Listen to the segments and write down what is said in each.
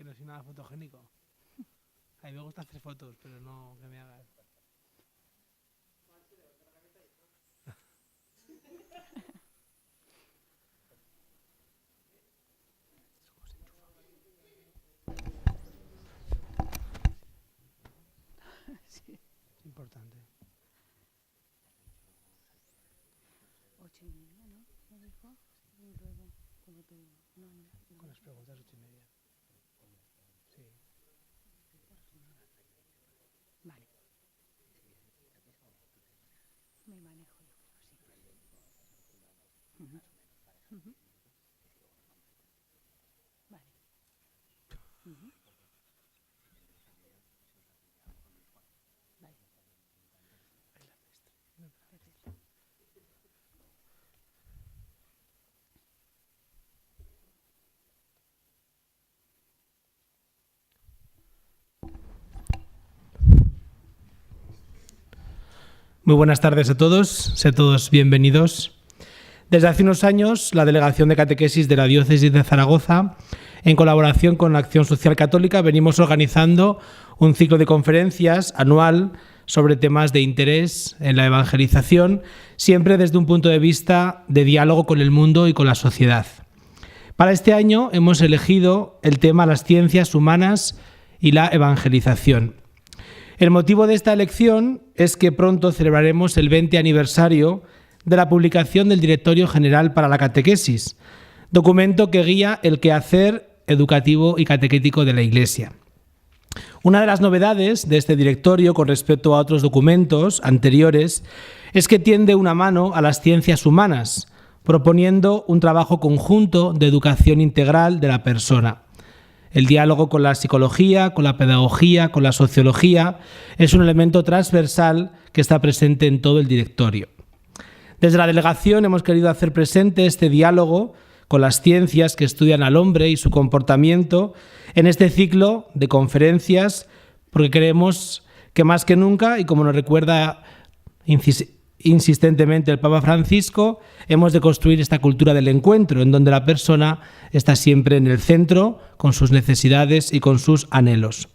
que no soy nada fotogénico. A mí me gusta hacer fotos, pero no que me hagas. Sí. Es importante. 8:30, ¿no? ¿Me dijo? Y luego, como tú... No. Con las preguntas 8:30. Sí. Vale. Me manejo yo, sí. Vale. Vale. Perfecto. Muy buenas tardes a todos, sean todos bienvenidos. Desde hace unos años, la Delegación de Catequesis de la Diócesis de Zaragoza, en colaboración con la Acción Social Católica, venimos organizando un ciclo de conferencias anual sobre temas de interés en la evangelización, siempre desde un punto de vista de diálogo con el mundo y con la sociedad. Para este año hemos elegido el tema las ciencias humanas y la evangelización. El motivo de esta elección es que pronto celebraremos el 20 aniversario de la publicación del Directorio General para la Catequesis, documento que guía el quehacer educativo y catequético de la Iglesia. Una de las novedades de este directorio con respecto a otros documentos anteriores es que tiende una mano a las ciencias humanas, proponiendo un trabajo conjunto de educación integral de la persona. El diálogo con la psicología, con la pedagogía, con la sociología es un elemento transversal que está presente en todo el directorio. Desde la delegación hemos querido hacer presente este diálogo con las ciencias que estudian al hombre y su comportamiento en este ciclo de conferencias, porque creemos que más que nunca, y como nos recuerda insistentemente el Papa Francisco, hemos de construir esta cultura del encuentro, en donde la persona está siempre en el centro, con sus necesidades y con sus anhelos.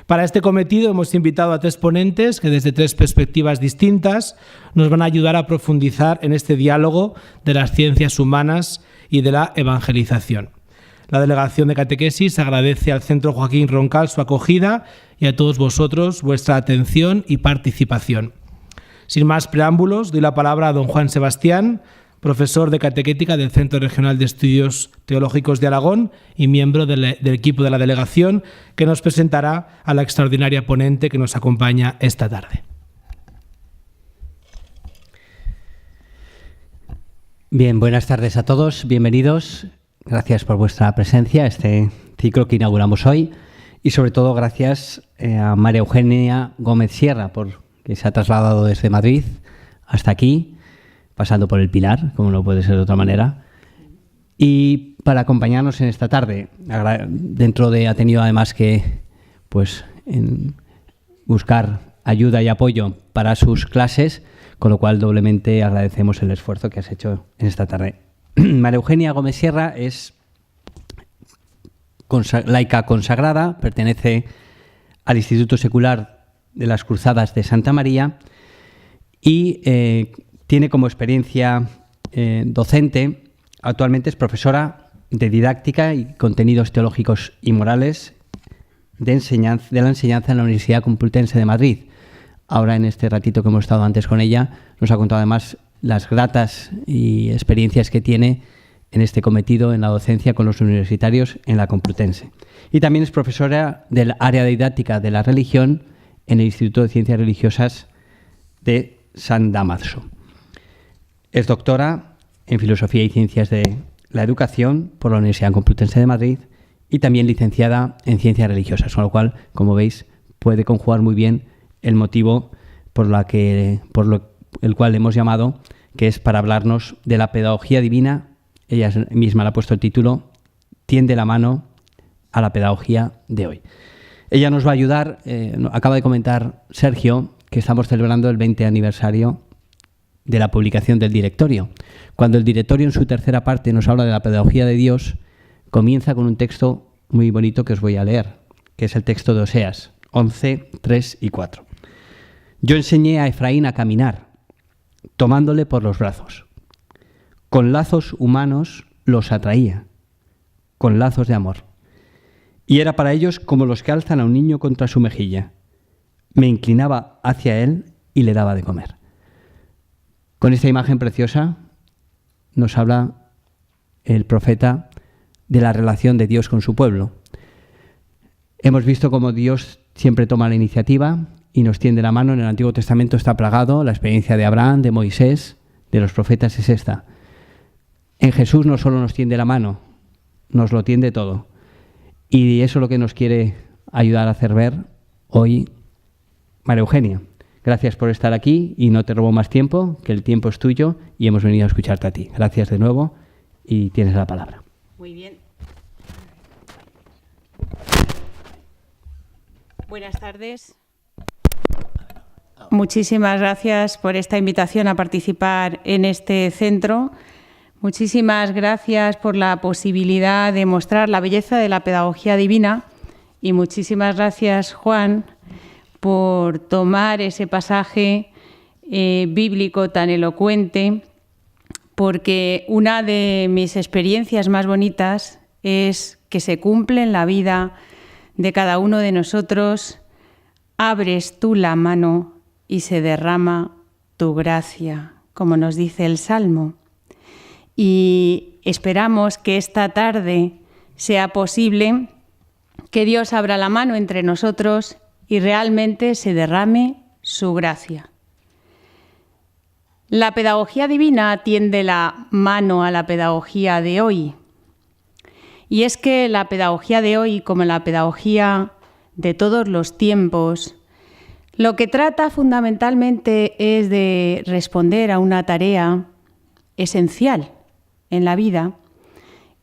Para este cometido hemos invitado a 3 ponentes que desde 3 perspectivas distintas nos van a ayudar a profundizar en este diálogo de las ciencias humanas y de la evangelización. La Delegación de Catequesis agradece al Centro Joaquín Roncal su acogida y a todos vosotros vuestra atención y participación. Sin más preámbulos, doy la palabra a don Juan Sebastián, profesor de Catequética del Centro Regional de Estudios Teológicos de Aragón y miembro del equipo de la delegación, que nos presentará a la extraordinaria ponente que nos acompaña esta tarde. Bien, buenas tardes a todos, bienvenidos. Gracias por vuestra presencia a este ciclo que inauguramos hoy y sobre todo gracias a María Eugenia Gómez Sierra que se ha trasladado desde Madrid hasta aquí, pasando por el Pilar, como no puede ser de otra manera, y para acompañarnos en esta tarde. Ha tenido además que buscar ayuda y apoyo para sus clases, con lo cual doblemente agradecemos el esfuerzo que has hecho en esta tarde. María Eugenia Gómez Sierra es laica consagrada, pertenece al Instituto Secular de las Cruzadas de Santa María y tiene como experiencia docente, actualmente es profesora de didáctica y contenidos teológicos y morales de la enseñanza en la Universidad Complutense de Madrid. Ahora, en este ratito que hemos estado antes con ella, nos ha contado además las gratas y experiencias que tiene en este cometido en la docencia con los universitarios en la Complutense. Y también es profesora del área de didáctica de la religión en el Instituto de Ciencias Religiosas de San Dámaso. Es doctora en Filosofía y Ciencias de la Educación por la Universidad Complutense de Madrid y también licenciada en Ciencias Religiosas, con lo cual, como veis, puede conjugar muy bien el motivo por el cual hemos llamado, que es para hablarnos de la pedagogía divina. Ella misma le ha puesto el título, tiende la mano a la pedagogía de hoy. Ella nos va a ayudar, acaba de comentar Sergio, que estamos celebrando el 20 aniversario de la publicación del directorio. Cuando el directorio en su tercera parte nos habla de la pedagogía de Dios, comienza con un texto muy bonito que os voy a leer, que es el texto de Oseas 11, 3 y 4. Yo enseñé a Efraín a caminar, tomándole por los brazos. Con lazos humanos los atraía, con lazos de amor. Y era para ellos como los que alzan a un niño contra su mejilla. Me inclinaba hacia él y le daba de comer. Con esta imagen preciosa nos habla el profeta de la relación de Dios con su pueblo. Hemos visto cómo Dios siempre toma la iniciativa y nos tiende la mano. En el Antiguo Testamento está plagado, la experiencia de Abraham, de Moisés, de los profetas es esta. En Jesús no solo nos tiende la mano, nos lo tiende todo. Y eso es lo que nos quiere ayudar a hacer ver hoy María Eugenia. Gracias por estar aquí y no te robo más tiempo, que el tiempo es tuyo y hemos venido a escucharte a ti. Gracias de nuevo y tienes la palabra. Muy bien. Buenas tardes. Muchísimas gracias por esta invitación a participar en este centro. Muchísimas gracias por la posibilidad de mostrar la belleza de la pedagogía divina y muchísimas gracias, Juan, por tomar ese pasaje bíblico tan elocuente, porque una de mis experiencias más bonitas es que se cumple en la vida de cada uno de nosotros. Abres tú la mano y se derrama tu gracia, como nos dice el Salmo. Y esperamos que esta tarde sea posible que Dios abra la mano entre nosotros y realmente se derrame su gracia. La pedagogía divina tiende la mano a la pedagogía de hoy. Y es que la pedagogía de hoy, como la pedagogía de todos los tiempos, lo que trata fundamentalmente es de responder a una tarea esencial en la vida,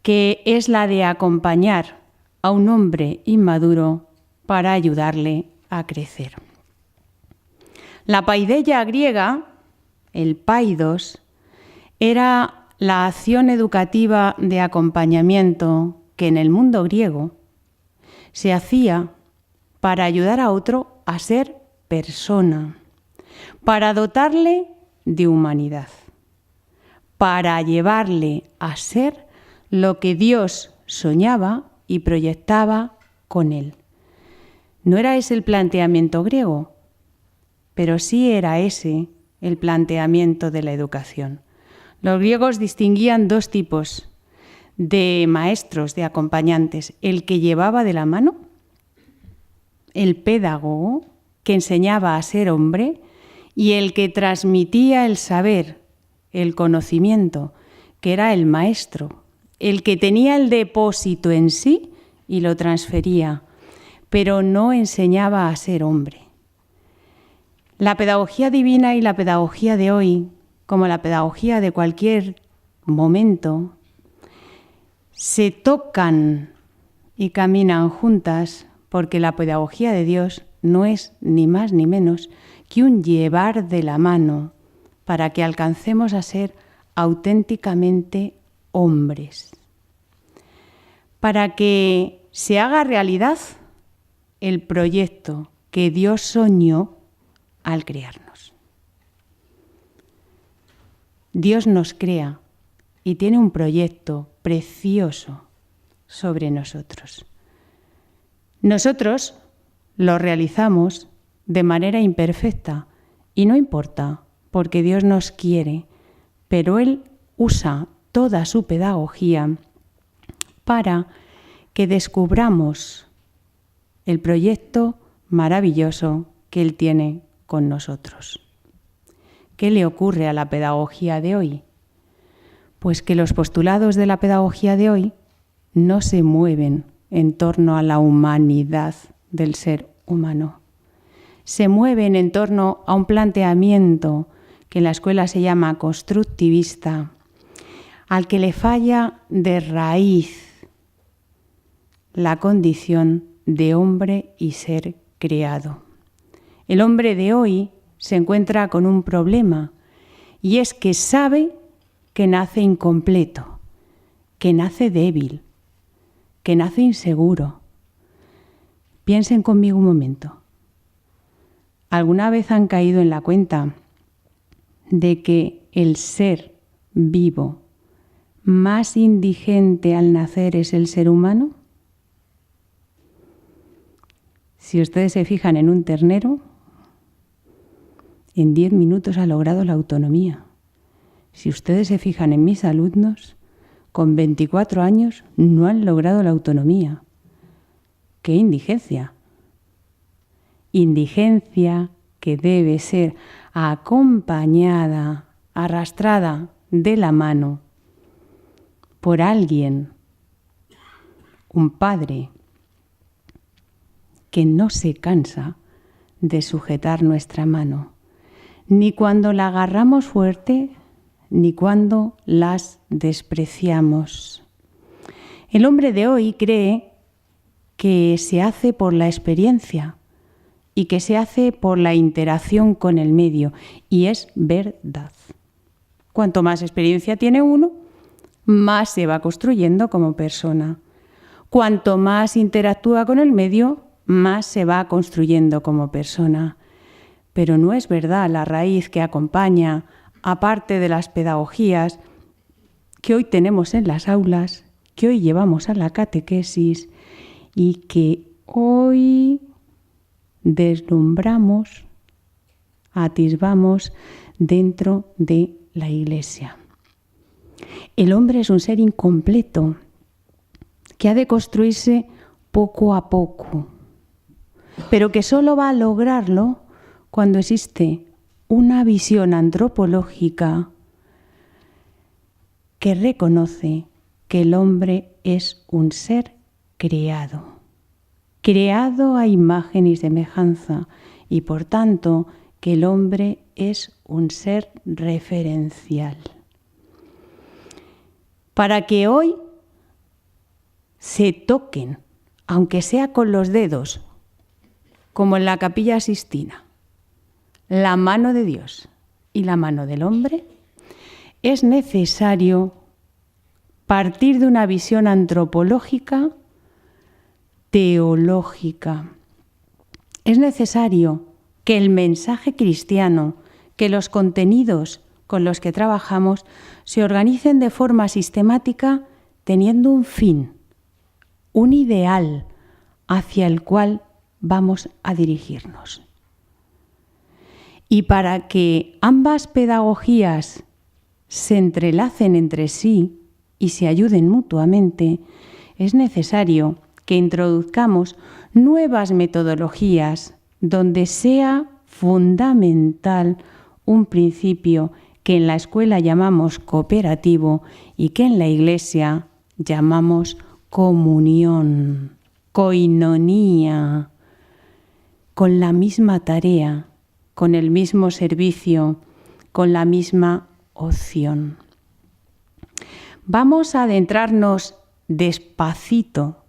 que es la de acompañar a un hombre inmaduro para ayudarle a crecer. La paideia griega, el paidos, era la acción educativa de acompañamiento que en el mundo griego se hacía para ayudar a otro a ser persona, para dotarle de humanidad, para llevarle a ser lo que Dios soñaba y proyectaba con él. No era ese el planteamiento griego, pero sí era ese el planteamiento de la educación. Los griegos distinguían dos tipos de maestros, de acompañantes: el que llevaba de la mano, el pedagogo, que enseñaba a ser hombre, y el que transmitía el saber, el conocimiento, que era el maestro, el que tenía el depósito en sí y lo transfería, pero no enseñaba a ser hombre. La pedagogía divina y la pedagogía de hoy, como la pedagogía de cualquier momento, se tocan y caminan juntas, porque la pedagogía de Dios no es ni más ni menos que un llevar de la mano para que alcancemos a ser auténticamente hombres, para que se haga realidad el proyecto que Dios soñó al crearnos. Dios nos crea y tiene un proyecto precioso sobre nosotros. Nosotros lo realizamos de manera imperfecta y no importa, porque Dios nos quiere, pero Él usa toda su pedagogía para que descubramos el proyecto maravilloso que Él tiene con nosotros. ¿Qué le ocurre a la pedagogía de hoy? Pues que los postulados de la pedagogía de hoy no se mueven en torno a la humanidad del ser humano. Se mueven en torno a un planteamiento que en la escuela se llama constructivista, al que le falla de raíz la condición de hombre y ser creado. El hombre de hoy se encuentra con un problema, y es que sabe que nace incompleto, que nace débil, que nace inseguro. Piensen conmigo un momento. ¿Alguna vez han caído en la cuenta de que el ser vivo más indigente al nacer es el ser humano? Si ustedes se fijan en un ternero, en 10 minutos ha logrado la autonomía. Si ustedes se fijan en mis alumnos, con 24 años no han logrado la autonomía. ¡Qué indigencia! Indigencia que debe ser acompañada, arrastrada de la mano por alguien, un padre, que no se cansa de sujetar nuestra mano, ni cuando la agarramos fuerte, ni cuando las despreciamos. El hombre de hoy cree que se hace por la experiencia y que se hace por la interacción con el medio, y es verdad. Cuanto más experiencia tiene uno, más se va construyendo como persona. Cuanto más interactúa con el medio, más se va construyendo como persona. Pero no es verdad la raíz que acompaña, aparte de las pedagogías que hoy tenemos en las aulas, que hoy llevamos a la catequesis y que hoy deslumbramos, atisbamos dentro de la Iglesia. El hombre es un ser incompleto que ha de construirse poco a poco, pero que solo va a lograrlo cuando existe una visión antropológica que reconoce que el hombre es un ser creado a imagen y semejanza, y por tanto que el hombre es un ser referencial. Para que hoy se toquen, aunque sea con los dedos, como en la Capilla Sixtina, la mano de Dios y la mano del hombre, es necesario partir de una visión antropológica, teológica. Es necesario que el mensaje cristiano, que los contenidos con los que trabajamos se organicen de forma sistemática, teniendo un fin, un ideal hacia el cual vamos a dirigirnos. Y para que ambas pedagogías se entrelacen entre sí y se ayuden mutuamente, es necesario que introduzcamos nuevas metodologías donde sea fundamental un principio que en la escuela llamamos cooperativo y que en la Iglesia llamamos comunión, koinonía, con la misma tarea, con el mismo servicio, con la misma opción. Vamos a adentrarnos despacito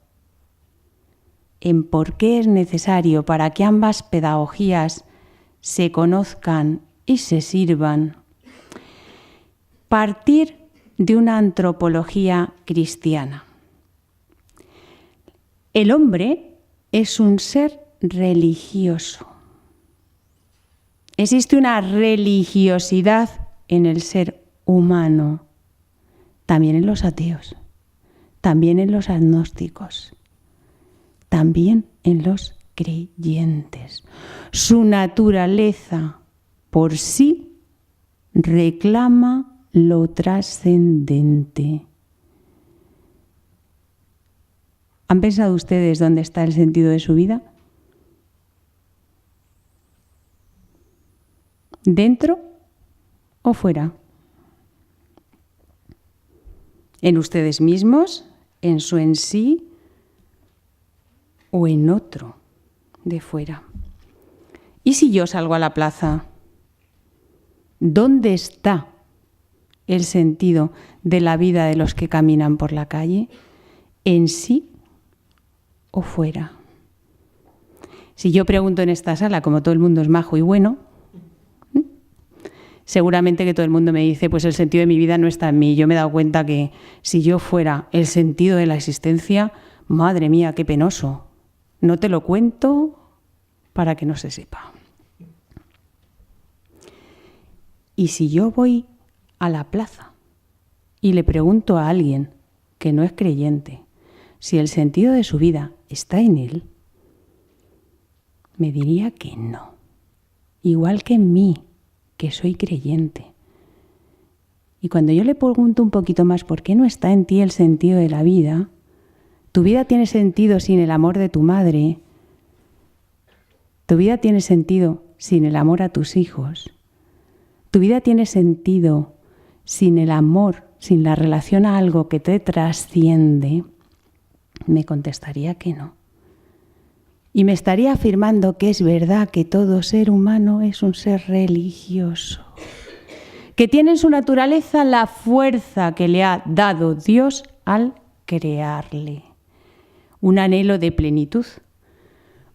en por qué es necesario para que ambas pedagogías se conozcan y se sirvan. Partir de una antropología cristiana. El hombre es un ser religioso. Existe una religiosidad en el ser humano, también en los ateos, también en los agnósticos, también en los creyentes. Su naturaleza por sí reclama lo trascendente. ¿Han pensado ustedes dónde está el sentido de su vida? ¿Dentro o fuera? ¿En ustedes mismos, en su en sí o en otro de fuera? ¿Y si yo salgo a la plaza? ¿Dónde está el sentido de la vida de los que caminan por la calle? ¿En sí o fuera? Si yo pregunto en esta sala, como todo el mundo es majo y bueno, seguramente que todo el mundo me dice, pues el sentido de mi vida no está en mí. Yo me he dado cuenta que si yo fuera el sentido de la existencia, Madre mía, qué penoso. No te lo cuento para que no se sepa. Y si yo voy a la plaza y le pregunto a alguien que no es creyente si el sentido de su vida está en él, me diría que no. Igual que en mí, que soy creyente. Y cuando yo le pregunto un poquito más por qué no está en ti el sentido de la vida, tu vida tiene sentido sin el amor de tu madre, tu vida tiene sentido sin el amor a tus hijos, tu vida tiene sentido sin el amor, sin la relación a algo que te trasciende, me contestaría que no. Y me estaría afirmando que es verdad que todo ser humano es un ser religioso, que tiene en su naturaleza la fuerza que le ha dado Dios al crearle. Un anhelo de plenitud,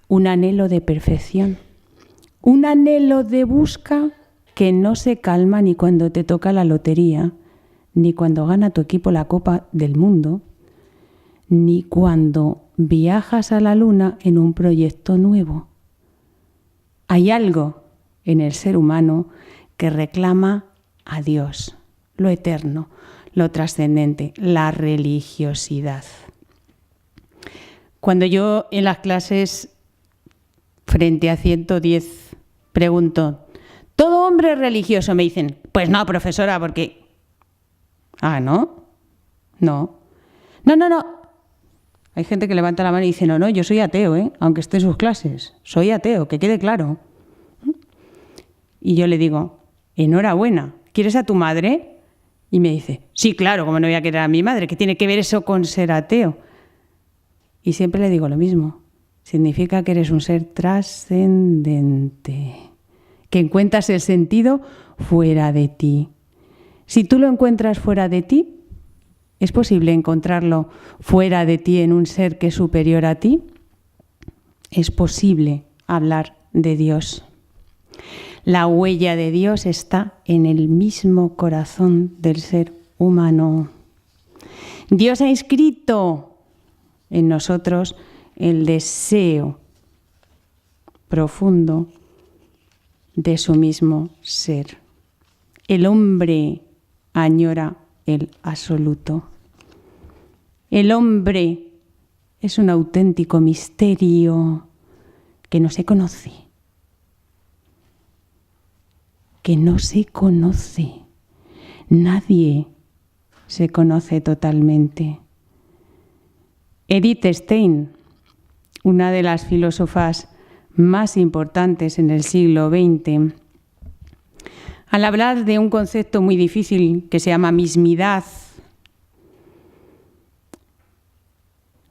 un anhelo de perfección, un anhelo de busca que no se calma ni cuando te toca la lotería, ni cuando gana tu equipo la Copa del Mundo, ni cuando viajas a la luna en un proyecto nuevo. Hay algo en el ser humano que reclama a Dios, lo eterno, lo trascendente, la religiosidad. Cuando yo en las clases, frente a 110, pregunto, ¿todo hombre es religioso? Me dicen, pues no, profesora, porque... Ah, ¿no? No. No. Hay gente que levanta la mano y dice, no, yo soy ateo, aunque esté en sus clases. Soy ateo, que quede claro. Y yo le digo, enhorabuena, ¿quieres a tu madre? Y me dice, sí, claro, ¿cómo no voy a querer a mi madre? ¿Qué tiene que ver eso con ser ateo? Y siempre le digo lo mismo. Significa que eres un ser trascendente, que encuentras el sentido fuera de ti. Si tú lo encuentras fuera de ti, ¿es posible encontrarlo fuera de ti en un ser que es superior a ti? Es posible hablar de Dios. La huella de Dios está en el mismo corazón del ser humano. Dios ha inscrito en nosotros el deseo profundo de su mismo ser. El hombre añora el absoluto. El hombre es un auténtico misterio que no se conoce. Que no se conoce. Nadie se conoce totalmente. Edith Stein, una de las filósofas más importantes en el siglo XX, al hablar de un concepto muy difícil que se llama mismidad,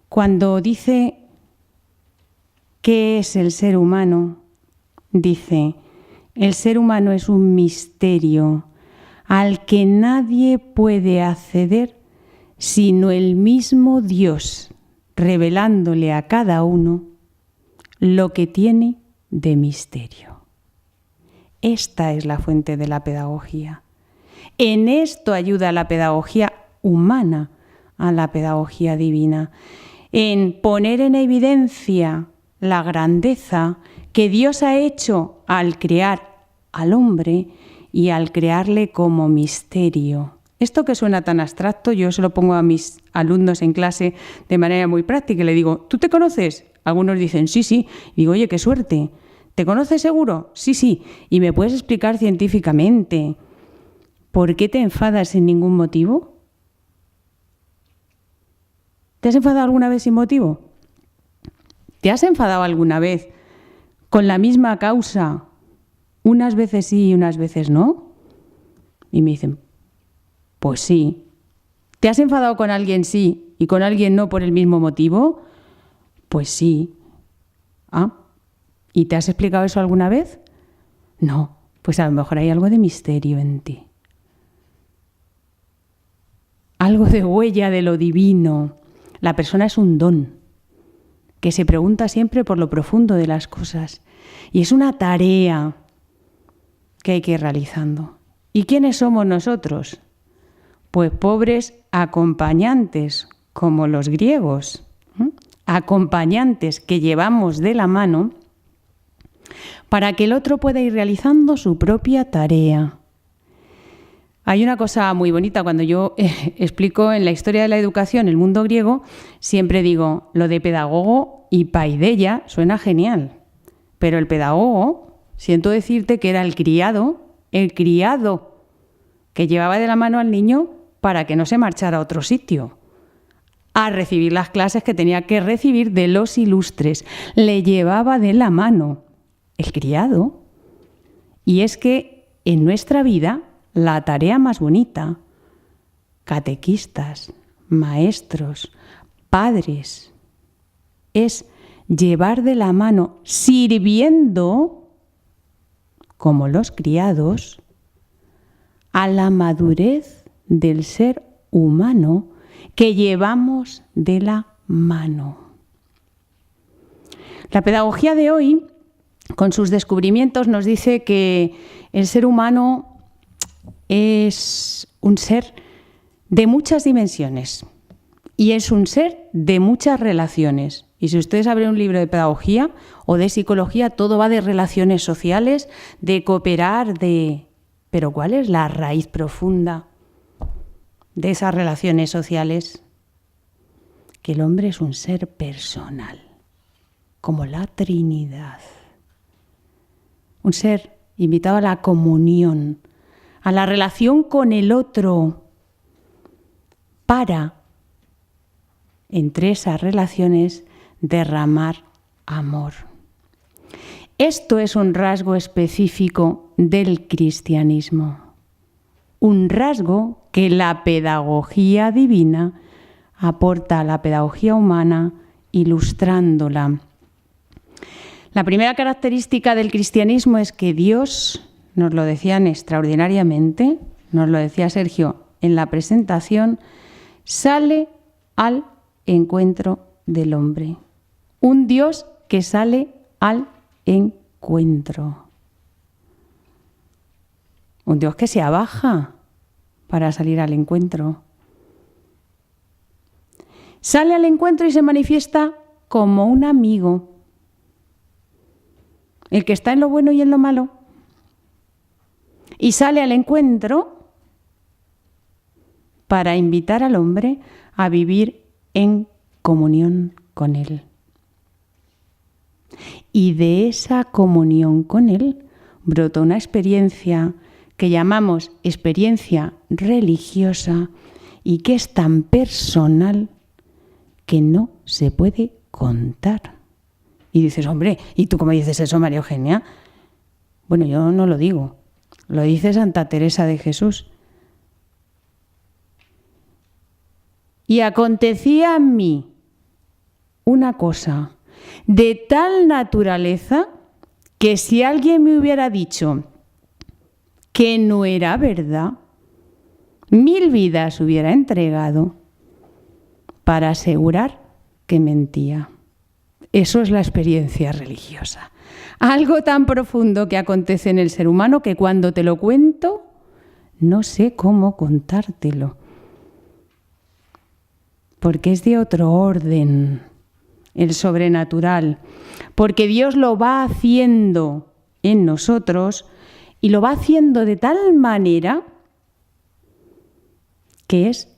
cuando dice qué es el ser humano, dice, el ser humano es un misterio al que nadie puede acceder sino el mismo Dios, revelándole a cada uno lo que tiene de misterio. Esta es la fuente de la pedagogía. En esto ayuda la pedagogía humana a la pedagogía divina, en poner en evidencia la grandeza que Dios ha hecho al crear al hombre y al crearle como misterio. Esto que suena tan abstracto, yo se lo pongo a mis alumnos en clase de manera muy práctica y le digo, ¿tú te conoces? Algunos dicen, sí. Y digo, oye, qué suerte. ¿Te conoces seguro? Sí. ¿Y me puedes explicar científicamente por qué te enfadas sin ningún motivo? ¿Te has enfadado alguna vez sin motivo? ¿Te has enfadado alguna vez con la misma causa? Unas veces sí y unas veces no. Y me dicen, pues sí. ¿Te has enfadado con alguien sí y con alguien no por el mismo motivo? Pues sí. ¿Y te has explicado eso alguna vez? No. Pues a lo mejor hay algo de misterio en ti. Algo de huella de lo divino. La persona es un don que se pregunta siempre por lo profundo de las cosas. Y es una tarea que hay que ir realizando. ¿Y quiénes somos nosotros? Pues pobres acompañantes, como los griegos. acompañantes que llevamos de la mano para que el otro pueda ir realizando su propia tarea. Hay una cosa muy bonita cuando yo explico en la historia de la educación el mundo griego, siempre digo, lo de pedagogo y paideia suena genial, pero el pedagogo, siento decirte que era el criado que llevaba de la mano al niño para que no se marchara a otro sitio, a recibir las clases que tenía que recibir de los ilustres. Le llevaba de la mano el criado. Y es que en nuestra vida la tarea más bonita, catequistas, maestros, padres, es llevar de la mano, sirviendo como los criados, a la madurez del ser humano que llevamos de la mano. La pedagogía de hoy, con sus descubrimientos, nos dice que el ser humano es un ser de muchas dimensiones y es un ser de muchas relaciones. Y si ustedes abren un libro de pedagogía o de psicología, todo va de relaciones sociales, de cooperar, Pero ¿cuál es la raíz profunda de esas relaciones sociales? Que el hombre es un ser personal, como la Trinidad. Un ser invitado a la comunión, a la relación con el otro, para, entre esas relaciones, derramar amor. Esto es un rasgo específico del cristianismo, un rasgo que la pedagogía divina aporta a la pedagogía humana, ilustrándola. La primera característica del cristianismo es que Dios, nos lo decían extraordinariamente, nos lo decía Sergio en la presentación, sale al encuentro del hombre. Un Dios que sale al encuentro. Un Dios que se abaja para salir al encuentro. Sale al encuentro y se manifiesta como un amigo. El que está en lo bueno y en lo malo. Y sale al encuentro para invitar al hombre a vivir en comunión con él. Y de esa comunión con él brota una experiencia que llamamos experiencia religiosa y que es tan personal que no se puede contar. Y dices, hombre, ¿y tú cómo dices eso, María Eugenia? Bueno, yo no lo digo, lo dice Santa Teresa de Jesús. Y acontecía a mí una cosa de tal naturaleza que si alguien me hubiera dicho que no era verdad, 1000 vidas hubiera entregado para asegurar que mentía. Eso es la experiencia religiosa. Algo tan profundo que acontece en el ser humano que cuando te lo cuento, no sé cómo contártelo. Porque es de otro orden, el sobrenatural. Porque Dios lo va haciendo en nosotros y lo va haciendo de tal manera que es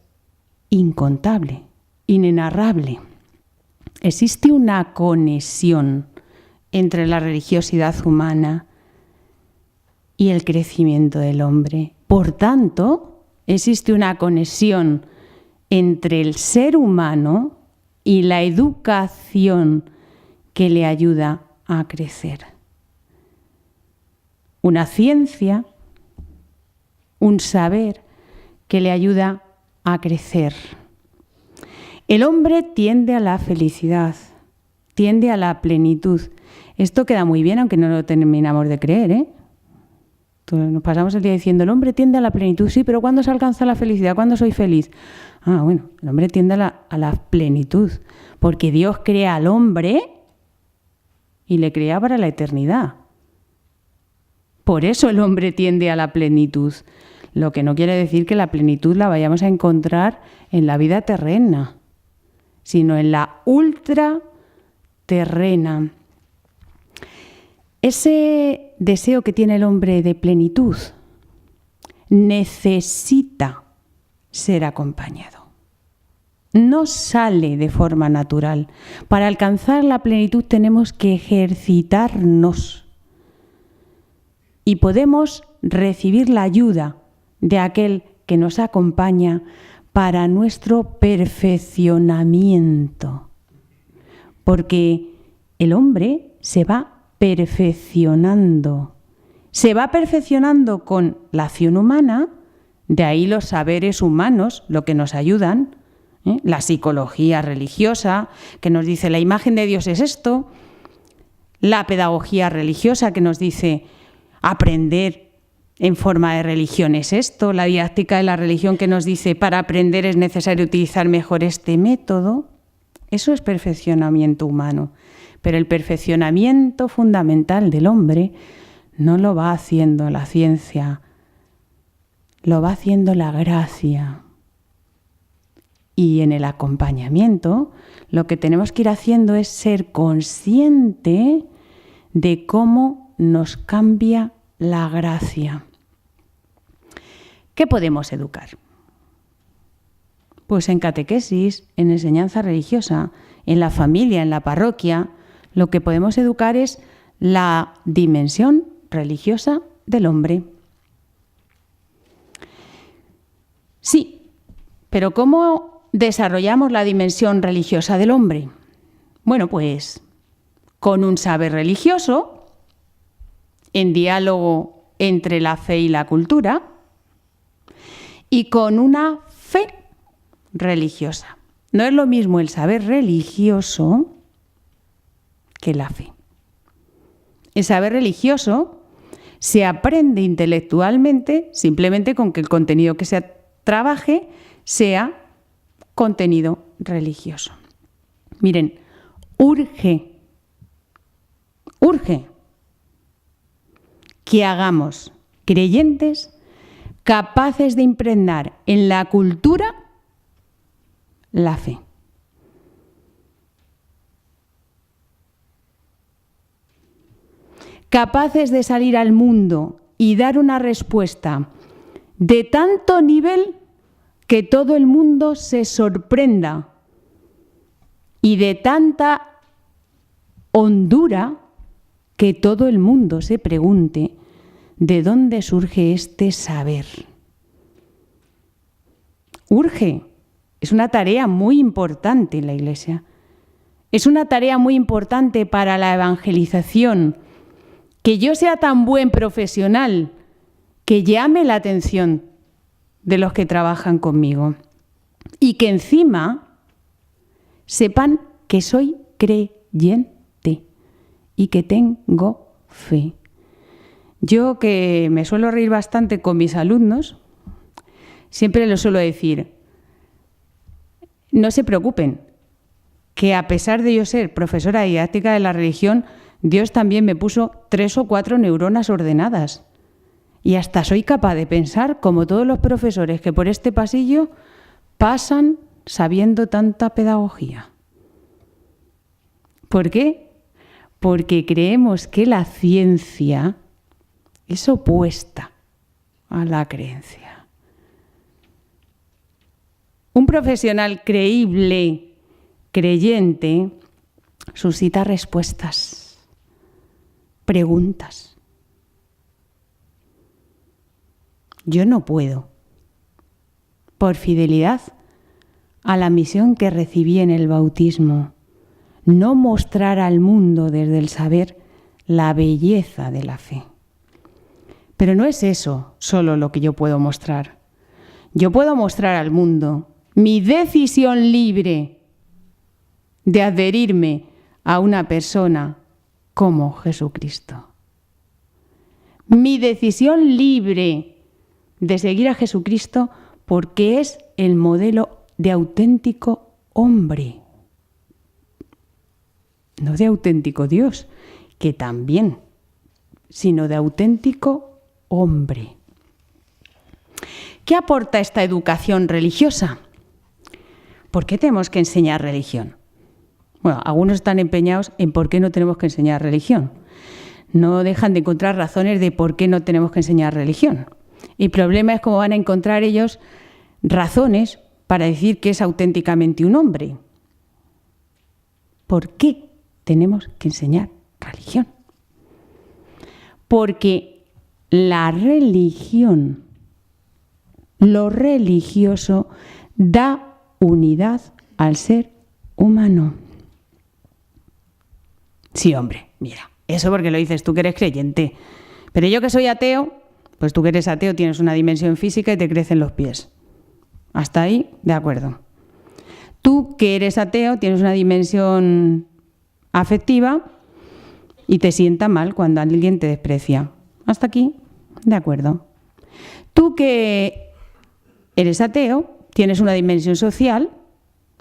incontable, inenarrable. Existe una conexión entre la religiosidad humana y el crecimiento del hombre. Por tanto, existe una conexión entre el ser humano y la educación que le ayuda a crecer. Una ciencia, un saber que le ayuda a crecer. El hombre tiende a la felicidad, tiende a la plenitud. Esto queda muy bien, aunque no lo terminamos de creer, ¿eh? Nos pasamos el día diciendo, el hombre tiende a la plenitud. Sí, pero ¿cuándo se alcanza la felicidad? ¿Cuándo soy feliz? Ah, bueno, el hombre tiende a la plenitud, porque Dios crea al hombre y le crea para la eternidad. Por eso el hombre tiende a la plenitud, lo que no quiere decir que la plenitud la vayamos a encontrar en la vida terrena, sino en la ultraterrena. Ese deseo que tiene el hombre de plenitud necesita ser acompañado. No sale de forma natural. Para alcanzar la plenitud tenemos que ejercitarnos y podemos recibir la ayuda de aquel que nos acompaña para nuestro perfeccionamiento. Porque el hombre se va perfeccionando. Se va perfeccionando con la acción humana, de ahí los saberes humanos, lo que nos ayudan, la psicología religiosa, que nos dice la imagen de Dios es esto, la pedagogía religiosa, que nos dice aprender en forma de religión es esto, la didáctica de la religión, que nos dice para aprender es necesario utilizar mejor este método. Eso es perfeccionamiento humano. Pero el perfeccionamiento fundamental del hombre no lo va haciendo la ciencia, lo va haciendo la gracia. Y en el acompañamiento lo que tenemos que ir haciendo es ser consciente de cómo nos cambia la gracia. ¿Qué podemos educar? Pues en catequesis, en enseñanza religiosa, en la familia, en la parroquia. Lo que podemos educar es la dimensión religiosa del hombre. Sí, pero ¿cómo desarrollamos la dimensión religiosa del hombre? Bueno, pues con un saber religioso, en diálogo entre la fe y la cultura, y con una fe religiosa. No es lo mismo el saber religioso que la fe. El saber religioso se aprende intelectualmente simplemente con que el contenido que se trabaje sea contenido religioso. Miren, urge que hagamos creyentes capaces de impregnar en la cultura la fe. Capaces de salir al mundo y dar una respuesta de tanto nivel que todo el mundo se sorprenda y de tanta hondura que todo el mundo se pregunte de dónde surge este saber. Urge. Es una tarea muy importante en la Iglesia. Es una tarea muy importante para la evangelización. Que yo sea tan buen profesional que llame la atención de los que trabajan conmigo y que encima sepan que soy creyente y que tengo fe. Yo, que me suelo reír bastante con mis alumnos, siempre les suelo decir: no se preocupen, que a pesar de yo ser profesora de didáctica de la religión, Dios también me puso 3 o 4 neuronas ordenadas. Y hasta soy capaz de pensar como todos los profesores que por este pasillo pasan sabiendo tanta pedagogía. ¿Por qué? Porque creemos que la ciencia es opuesta a la creencia. Un profesional creíble, creyente, suscita respuestas, preguntas. Yo no puedo, por fidelidad a la misión que recibí en el bautismo, no mostrar al mundo desde el saber la belleza de la fe. Pero no es eso solo lo que yo puedo mostrar. Yo puedo mostrar al mundo mi decisión libre de adherirme a una persona como Jesucristo. Mi decisión libre de seguir a Jesucristo porque es el modelo de auténtico hombre. No de auténtico Dios, que también, sino de auténtico hombre. ¿Qué aporta esta educación religiosa? ¿Por qué tenemos que enseñar religión? Bueno, algunos están empeñados en por qué no tenemos que enseñar religión. No dejan de encontrar razones de por qué no tenemos que enseñar religión. El problema es cómo van a encontrar ellos razones para decir que es auténticamente un hombre. ¿Por qué tenemos que enseñar religión? Porque la religión, lo religioso, da unidad al ser humano. Sí, hombre, mira, eso porque lo dices tú que eres creyente. Pero yo que soy ateo, pues tú que eres ateo tienes una dimensión física y te crecen los pies. Hasta ahí, de acuerdo. Tú que eres ateo tienes una dimensión afectiva y te sienta mal cuando alguien te desprecia. Hasta aquí, de acuerdo. Tú que eres ateo tienes una dimensión social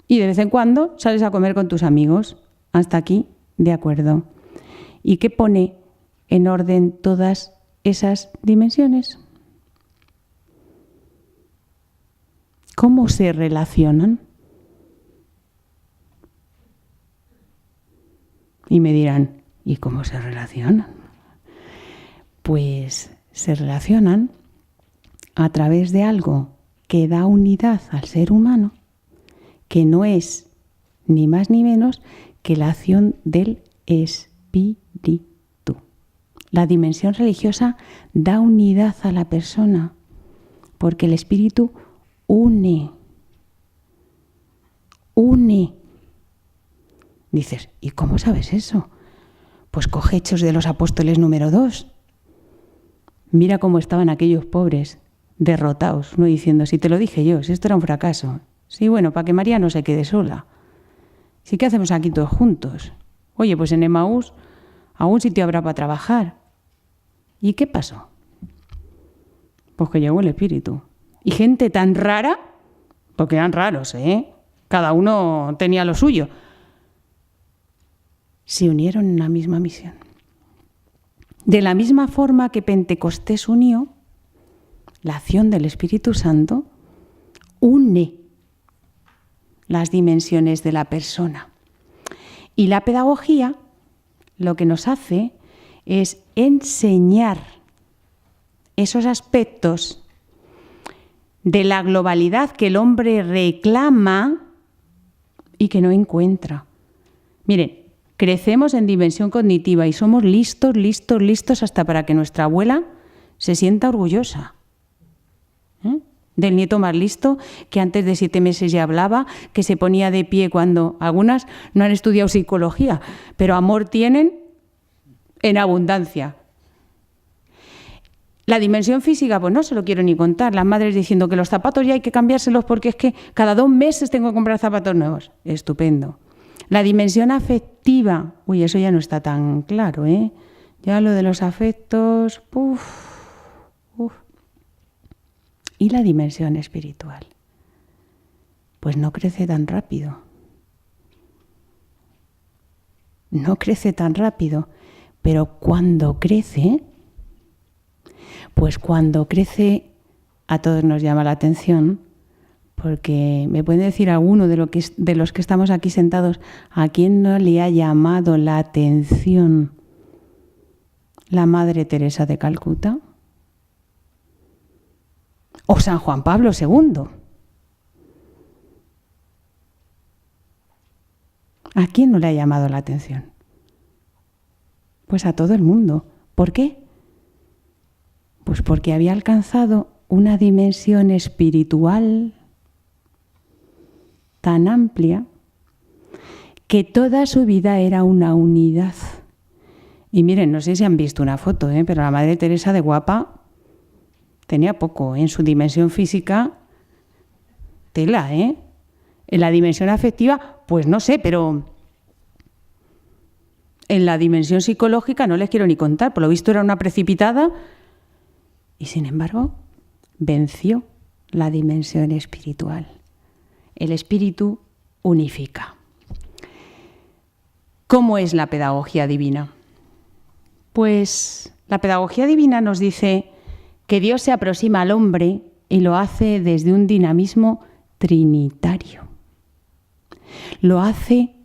y de vez en cuando sales a comer con tus amigos. Hasta aquí, de acuerdo. ¿Y qué pone en orden todas esas dimensiones? ¿Cómo se relacionan? Y me dirán, ¿y cómo se relacionan? Pues se relacionan a través de algo que da unidad al ser humano, que no es ni más ni menos que la acción del espíritu. La dimensión religiosa da unidad a la persona, porque el espíritu une. Dices, ¿y cómo sabes eso? Pues coge Hechos de los Apóstoles número 2. Mira cómo estaban aquellos pobres, derrotados, no diciendo, si te lo dije yo, si esto era un fracaso. Sí, bueno, para que María no se quede sola. Sí, ¿qué hacemos aquí todos juntos? Oye, pues en Emaús algún sitio habrá para trabajar. ¿Y qué pasó? Pues que llegó el Espíritu. Y gente tan rara, porque eran raros, cada uno tenía lo suyo, se unieron en una misma misión. De la misma forma que Pentecostés unió, la acción del Espíritu Santo une las dimensiones de la persona. Y la pedagogía lo que nos hace es enseñar esos aspectos de la globalidad que el hombre reclama y que no encuentra. Miren, crecemos en dimensión cognitiva y somos listos hasta para que nuestra abuela se sienta orgullosa. Del nieto más listo, que antes de 7 meses ya hablaba, que se ponía de pie cuando algunas no han estudiado psicología, pero amor tienen en abundancia. La dimensión física, pues no se lo quiero ni contar. Las madres diciendo que los zapatos ya hay que cambiárselos porque es que cada 2 meses tengo que comprar zapatos nuevos. Estupendo. La dimensión afectiva, uy, eso ya no está tan claro, Ya lo de los afectos, Y la dimensión espiritual, pues no crece tan rápido. No crece tan rápido, pero cuando crece, pues cuando crece a todos nos llama la atención, porque me pueden decir alguno de los que estamos aquí sentados, ¿a quién no le ha llamado la atención la Madre Teresa de Calcuta? O San Juan Pablo II. ¿A quién no le ha llamado la atención? Pues a todo el mundo. ¿Por qué? Pues porque había alcanzado una dimensión espiritual tan amplia que toda su vida era una unidad. Y miren, no sé si han visto una foto, pero la Madre Teresa de guapa tenía poco. En su dimensión física, tela, En la dimensión afectiva, pues no sé, pero en la dimensión psicológica no les quiero ni contar. Por lo visto era una precipitada y, sin embargo, venció la dimensión espiritual. El espíritu unifica. ¿Cómo es la pedagogía divina? Pues la pedagogía divina nos dice que Dios se aproxima al hombre y lo hace desde un dinamismo trinitario. Lo hace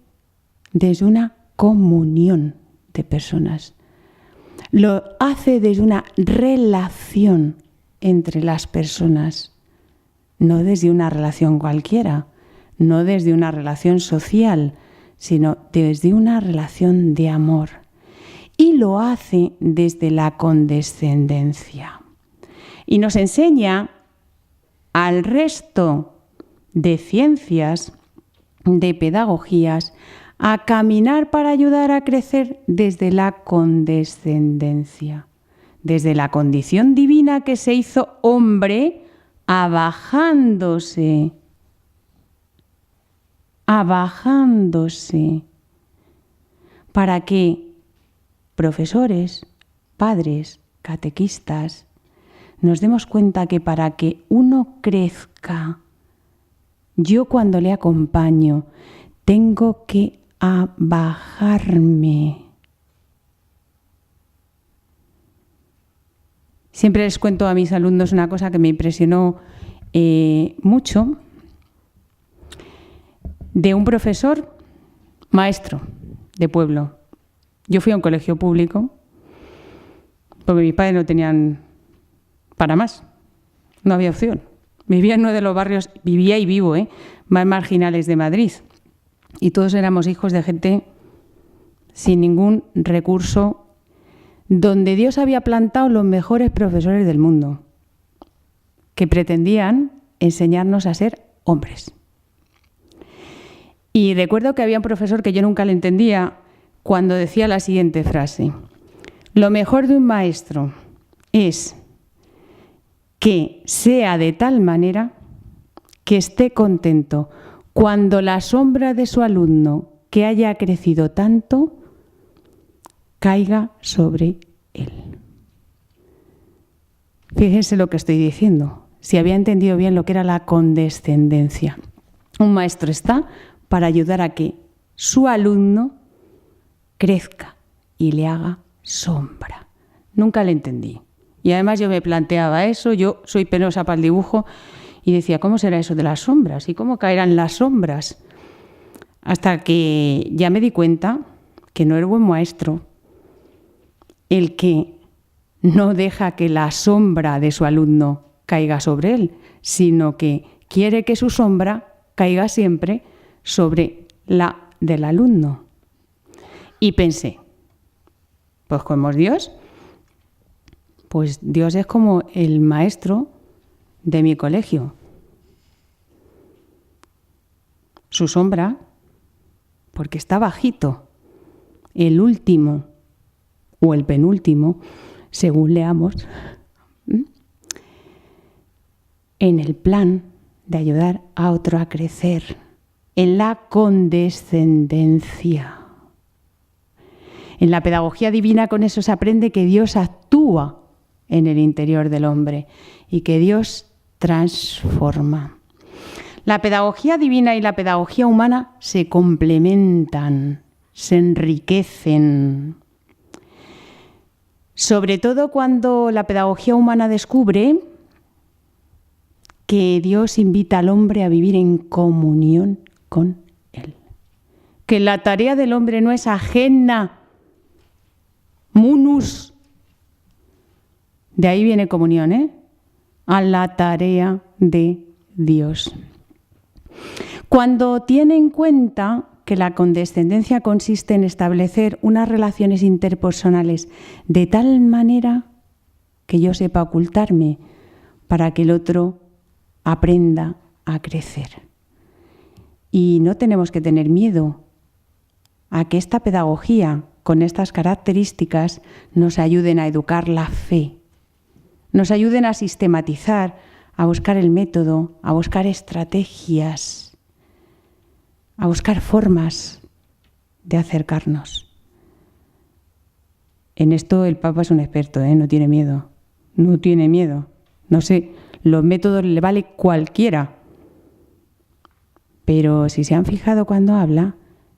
desde una comunión de personas. Lo hace desde una relación entre las personas, no desde una relación cualquiera, no desde una relación social, sino desde una relación de amor. Y lo hace desde la condescendencia. Y nos enseña al resto de ciencias, de pedagogías, a caminar para ayudar a crecer desde la condescendencia, desde la condición divina que se hizo hombre, abajándose, para que profesores, padres, catequistas, nos demos cuenta que para que uno crezca, yo cuando le acompaño tengo que abajarme. Siempre les cuento a mis alumnos una cosa que me impresionó mucho, de un profesor maestro de pueblo. Yo fui a un colegio público porque mis padres no tenían para más, no había opción. Vivía en uno de los barrios, vivía y vivo, más marginales de Madrid. Y todos éramos hijos de gente sin ningún recurso, donde Dios había plantado los mejores profesores del mundo, que pretendían enseñarnos a ser hombres. Y recuerdo que había un profesor que yo nunca le entendía cuando decía la siguiente frase: lo mejor de un maestro es que sea de tal manera que esté contento cuando la sombra de su alumno, que haya crecido tanto, caiga sobre él. Fíjense lo que estoy diciendo, si había entendido bien lo que era la condescendencia. Un maestro está para ayudar a que su alumno crezca y le haga sombra. Nunca le entendí. Y además yo me planteaba eso, yo soy penosa para el dibujo, y decía, ¿cómo será eso de las sombras? ¿Y cómo caerán las sombras? Hasta que ya me di cuenta que no era buen maestro el que no deja que la sombra de su alumno caiga sobre él, sino que quiere que su sombra caiga siempre sobre la del alumno. Y pensé, pues como es Dios, pues Dios es como el maestro de mi colegio. Su sombra, porque está bajito, el último o el penúltimo, según leamos, en el plan de ayudar a otro a crecer, en la condescendencia. En la pedagogía divina con eso se aprende que Dios actúa en el interior del hombre y que Dios transforma. La pedagogía divina y la pedagogía humana se complementan, se enriquecen. Sobre todo cuando la pedagogía humana descubre que Dios invita al hombre a vivir en comunión con Él. Que la tarea del hombre no es ajena, munus, de ahí viene comunión, a la tarea de Dios. Cuando tiene en cuenta que la condescendencia consiste en establecer unas relaciones interpersonales de tal manera que yo sepa ocultarme para que el otro aprenda a crecer. Y no tenemos que tener miedo a que esta pedagogía con estas características nos ayuden a educar la fe, nos ayuden a sistematizar, a buscar el método, a buscar estrategias, a buscar formas de acercarnos. En esto el Papa es un experto, no tiene miedo, no tiene miedo. No sé, los métodos le vale cualquiera. Pero si se han fijado cuando habla,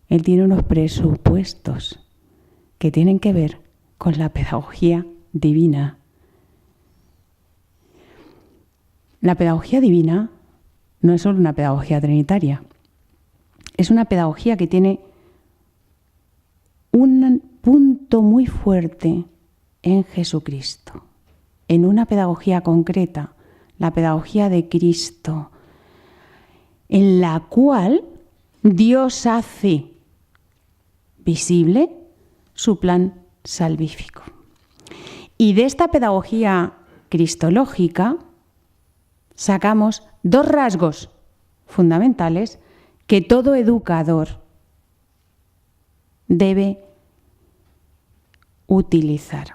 él tiene unos presupuestos que tienen que ver con la pedagogía divina. La pedagogía divina no es solo una pedagogía trinitaria. es una pedagogía que tiene un punto muy fuerte en Jesucristo, en una pedagogía concreta, la pedagogía de Cristo, en la cual Dios hace visible su plan salvífico. Y de esta pedagogía cristológica sacamos dos rasgos fundamentales que todo educador debe utilizar.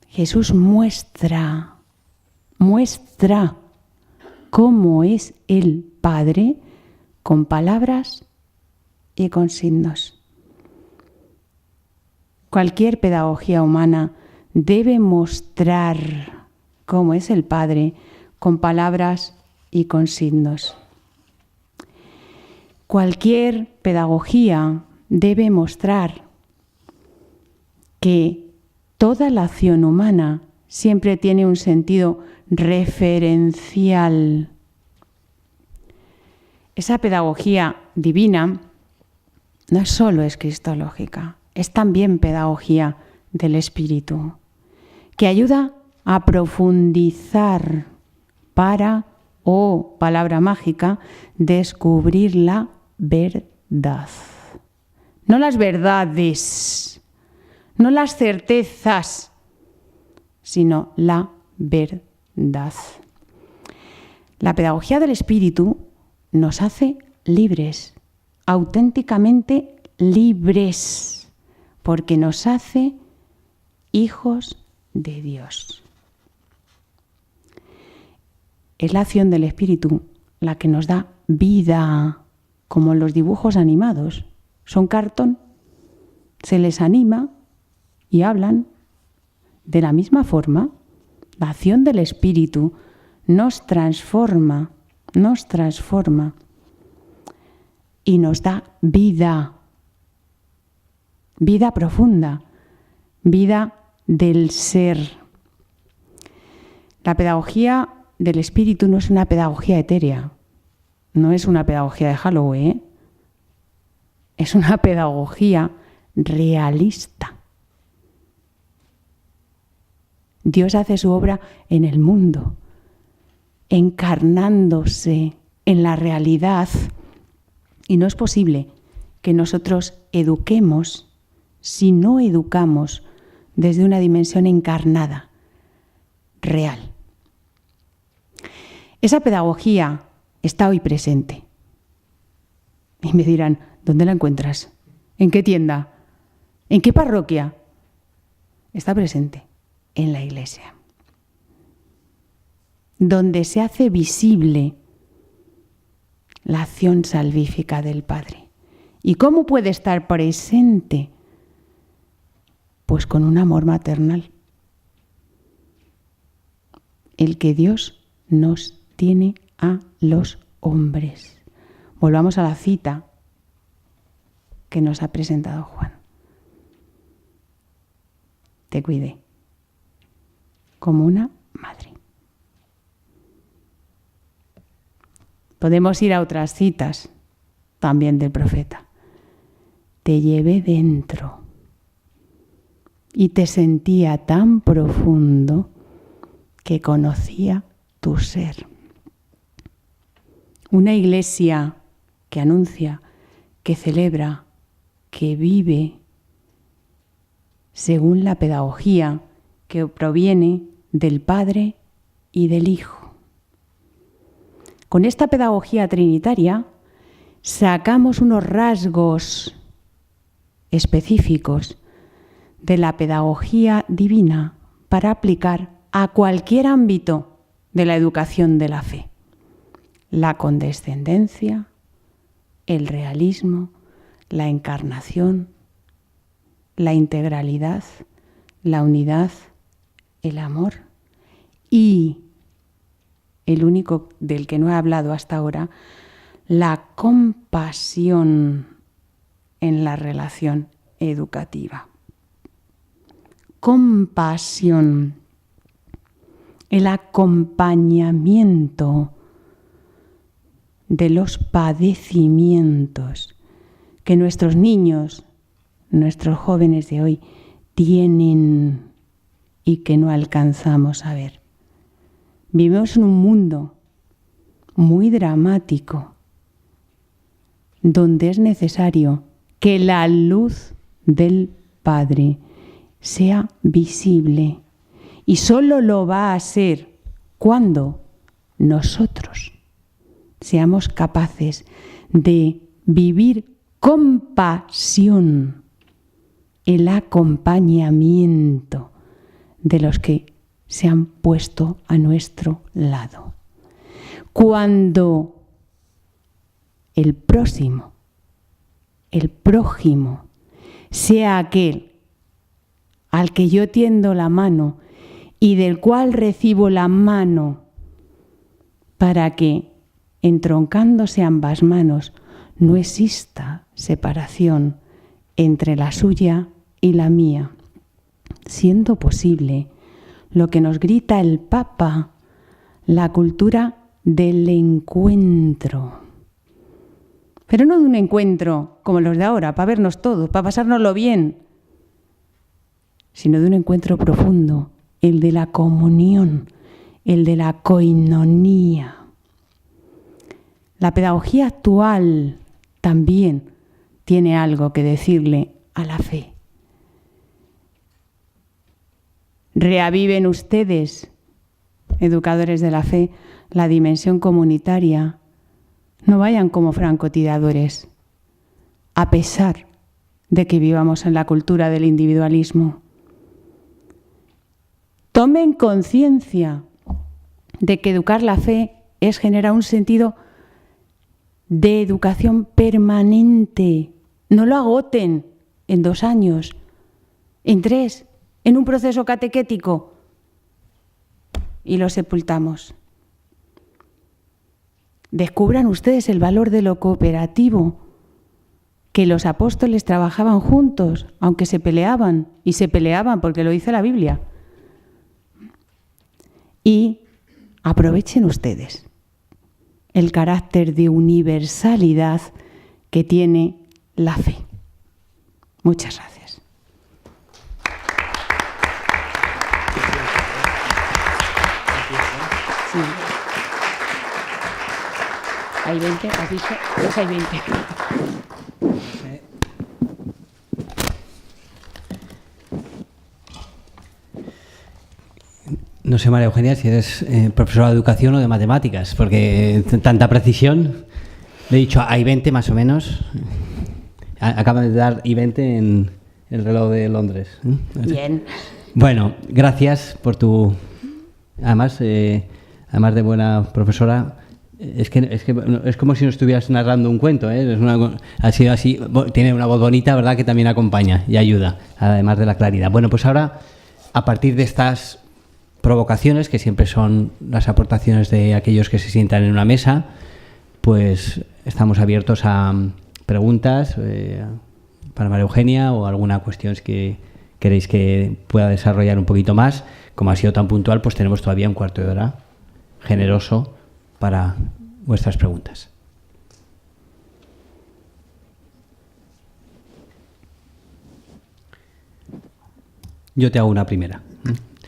Jesús muestra cómo es el Padre con palabras y con signos. Cualquier pedagogía humana debe mostrar cómo es el Padre con palabras y con signos. Cualquier pedagogía debe mostrar que toda la acción humana siempre tiene un sentido referencial. Esa pedagogía divina no solo es cristológica, es también pedagogía del Espíritu, que ayuda a profundizar para, palabra mágica, descubrir la verdad. No las verdades, no las certezas, sino la verdad. La pedagogía del Espíritu nos hace libres, auténticamente libres, porque nos hace hijos de Dios. Es la acción del Espíritu la que nos da vida, como los dibujos animados. Son cartón, se les anima y hablan. De la misma forma, la acción del Espíritu nos transforma y nos da vida, vida profunda, vida del ser. La pedagogía del Espíritu no es una pedagogía etérea, no es una pedagogía de Halloween, es una pedagogía realista. Dios hace su obra en el mundo, encarnándose en la realidad, y no es posible que nosotros eduquemos si no educamos desde una dimensión encarnada, real. Esa pedagogía está hoy presente. Y me dirán, ¿dónde la encuentras? ¿En qué tienda? ¿En qué parroquia? Está presente en la Iglesia, donde se hace visible la acción salvífica del Padre. ¿Y cómo puede estar presente? Pues con un amor maternal, el que Dios nos tiene a los hombres. Volvamos a la cita que nos ha presentado Juan. Te cuidé como una madre. Podemos ir a otras citas también del profeta. Te llevé dentro y te sentía tan profundo que conocía tu ser. Una iglesia que anuncia, que celebra, que vive según la pedagogía que proviene del Padre y del Hijo. Con esta pedagogía trinitaria sacamos unos rasgos específicos de la pedagogía divina para aplicar a cualquier ámbito de la educación de la fe. La condescendencia, el realismo, la encarnación, la integralidad, la unidad, el amor y, el único del que no he hablado hasta ahora, la compasión en la relación educativa. Compasión, el acompañamiento de los padecimientos que nuestros niños, nuestros jóvenes de hoy tienen y que no alcanzamos a ver. Vivimos en un mundo muy dramático, donde es necesario que la luz del Padre sea visible, y solo lo va a ser cuando nosotros seamos capaces de vivir con pasión el acompañamiento de los que se han puesto a nuestro lado. Cuando el prójimo sea aquel al que yo tiendo la mano y del cual recibo la mano para que, entroncándose ambas manos, no exista separación entre la suya y la mía, siendo posible lo que nos grita el Papa, la cultura del encuentro. Pero no de un encuentro como los de ahora, para vernos todos, para pasárnoslo bien, sino de un encuentro profundo, el de la comunión, el de la koinonía. La pedagogía actual también tiene algo que decirle a la fe. Reaviven ustedes, educadores de la fe, la dimensión comunitaria. No vayan como francotiradores, a pesar de que vivamos en la cultura del individualismo. Tomen conciencia de que educar la fe es generar un sentido de educación permanente. No lo agoten en 2 años, en 3, en un proceso catequético y lo sepultamos. Descubran ustedes el valor de lo cooperativo, que los apóstoles trabajaban juntos, aunque se peleaban, y se peleaban porque lo dice la Biblia. Y aprovechen ustedes el carácter de universalidad que tiene la fe. Muchas gracias. Sí. Hay 20, ¿has dicho? Pues hay 20. No sé, María Eugenia, si eres profesora de educación o de matemáticas, porque tanta precisión. Le he dicho, hay 20 más o menos. Acaban de dar I-20 en el reloj de Londres. Bien. Bueno, gracias por tu... Además de buena profesora, es como si nos estuvieras narrando un cuento, ¿eh? Ha sido así. Tiene una voz bonita, ¿verdad?, que también acompaña y ayuda, además de la claridad. Bueno, pues ahora, a partir de estas provocaciones, que siempre son las aportaciones de aquellos que se sientan en una mesa, pues estamos abiertos a preguntas para María Eugenia o alguna cuestión que queréis que pueda desarrollar un poquito más. Como ha sido tan puntual, pues tenemos todavía un cuarto de hora generoso para vuestras preguntas. Yo te hago una primera.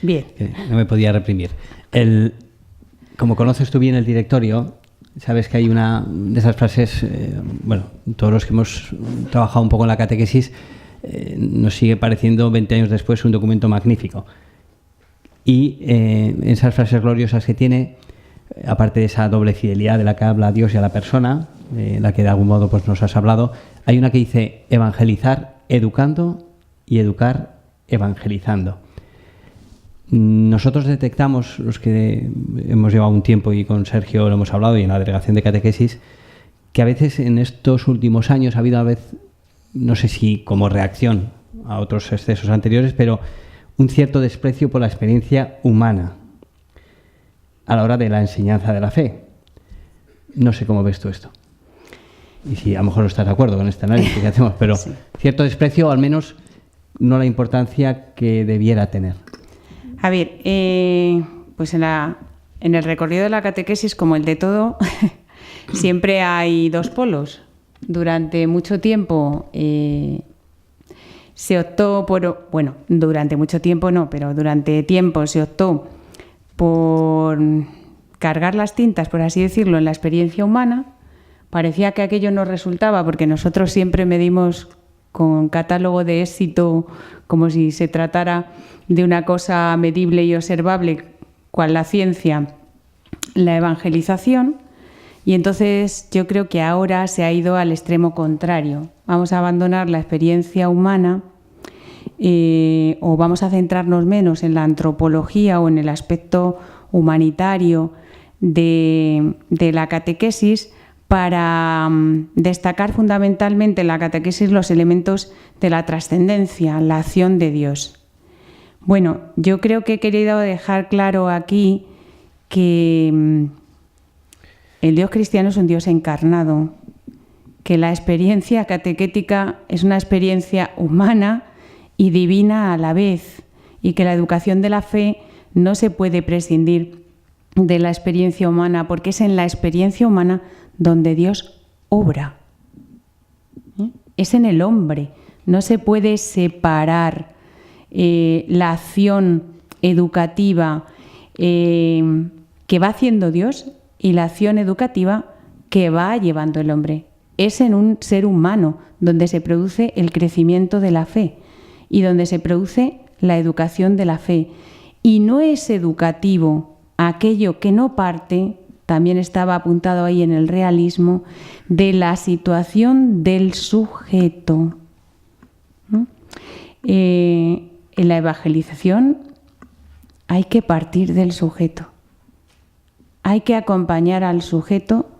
Bien. No me podía reprimir. Como conoces tú bien el directorio, sabes que hay una de esas frases, todos los que hemos trabajado un poco en la catequesis, nos sigue pareciendo 20 años después un documento magnífico. Y esas frases gloriosas que tiene, aparte de esa doble fidelidad de la que habla a Dios y a la persona, de la que de algún modo pues nos has hablado, hay una que dice evangelizar educando y educar evangelizando. Nosotros detectamos, los que hemos llevado un tiempo y con Sergio lo hemos hablado y en la delegación de catequesis, que a veces en estos últimos años ha habido a veces, no sé si como reacción a otros excesos anteriores, pero un cierto desprecio por la experiencia humana a la hora de la enseñanza de la fe. No sé cómo ves tú esto. Y si a lo mejor no estás de acuerdo con este análisis que hacemos, pero sí. Cierto desprecio, o al menos no la importancia que debiera tener. A ver, pues en el recorrido de la catequesis, como el de todo, siempre hay dos polos. durante mucho tiempo se optó por, bueno, durante mucho tiempo no, pero durante tiempo se optó por cargar las tintas, por así decirlo, en la experiencia humana. Parecía que aquello no resultaba, porque nosotros siempre medimos con catálogo de éxito como si se tratara de una cosa medible y observable, cual la ciencia, la evangelización. Y entonces yo creo que ahora se ha ido al extremo contrario. Vamos a abandonar la experiencia humana o vamos a centrarnos menos en la antropología o en el aspecto humanitario de la catequesis para destacar fundamentalmente en la catequesis los elementos de la trascendencia, la acción de Dios. Bueno, yo creo que he querido dejar claro aquí que el Dios cristiano es un Dios encarnado, que la experiencia catequética es una experiencia humana y divina a la vez, y que la educación de la fe no se puede prescindir de la experiencia humana, porque es en la experiencia humana donde Dios obra. Es en el hombre, no se puede separar la acción educativa que va haciendo Dios y la acción educativa que va llevando el hombre. Es en un ser humano donde se produce el crecimiento de la fe y donde se produce la educación de la fe. Y no es educativo aquello que no parte, también estaba apuntado ahí en el realismo, de la situación del sujeto. En la evangelización hay que partir del sujeto. Hay que acompañar al sujeto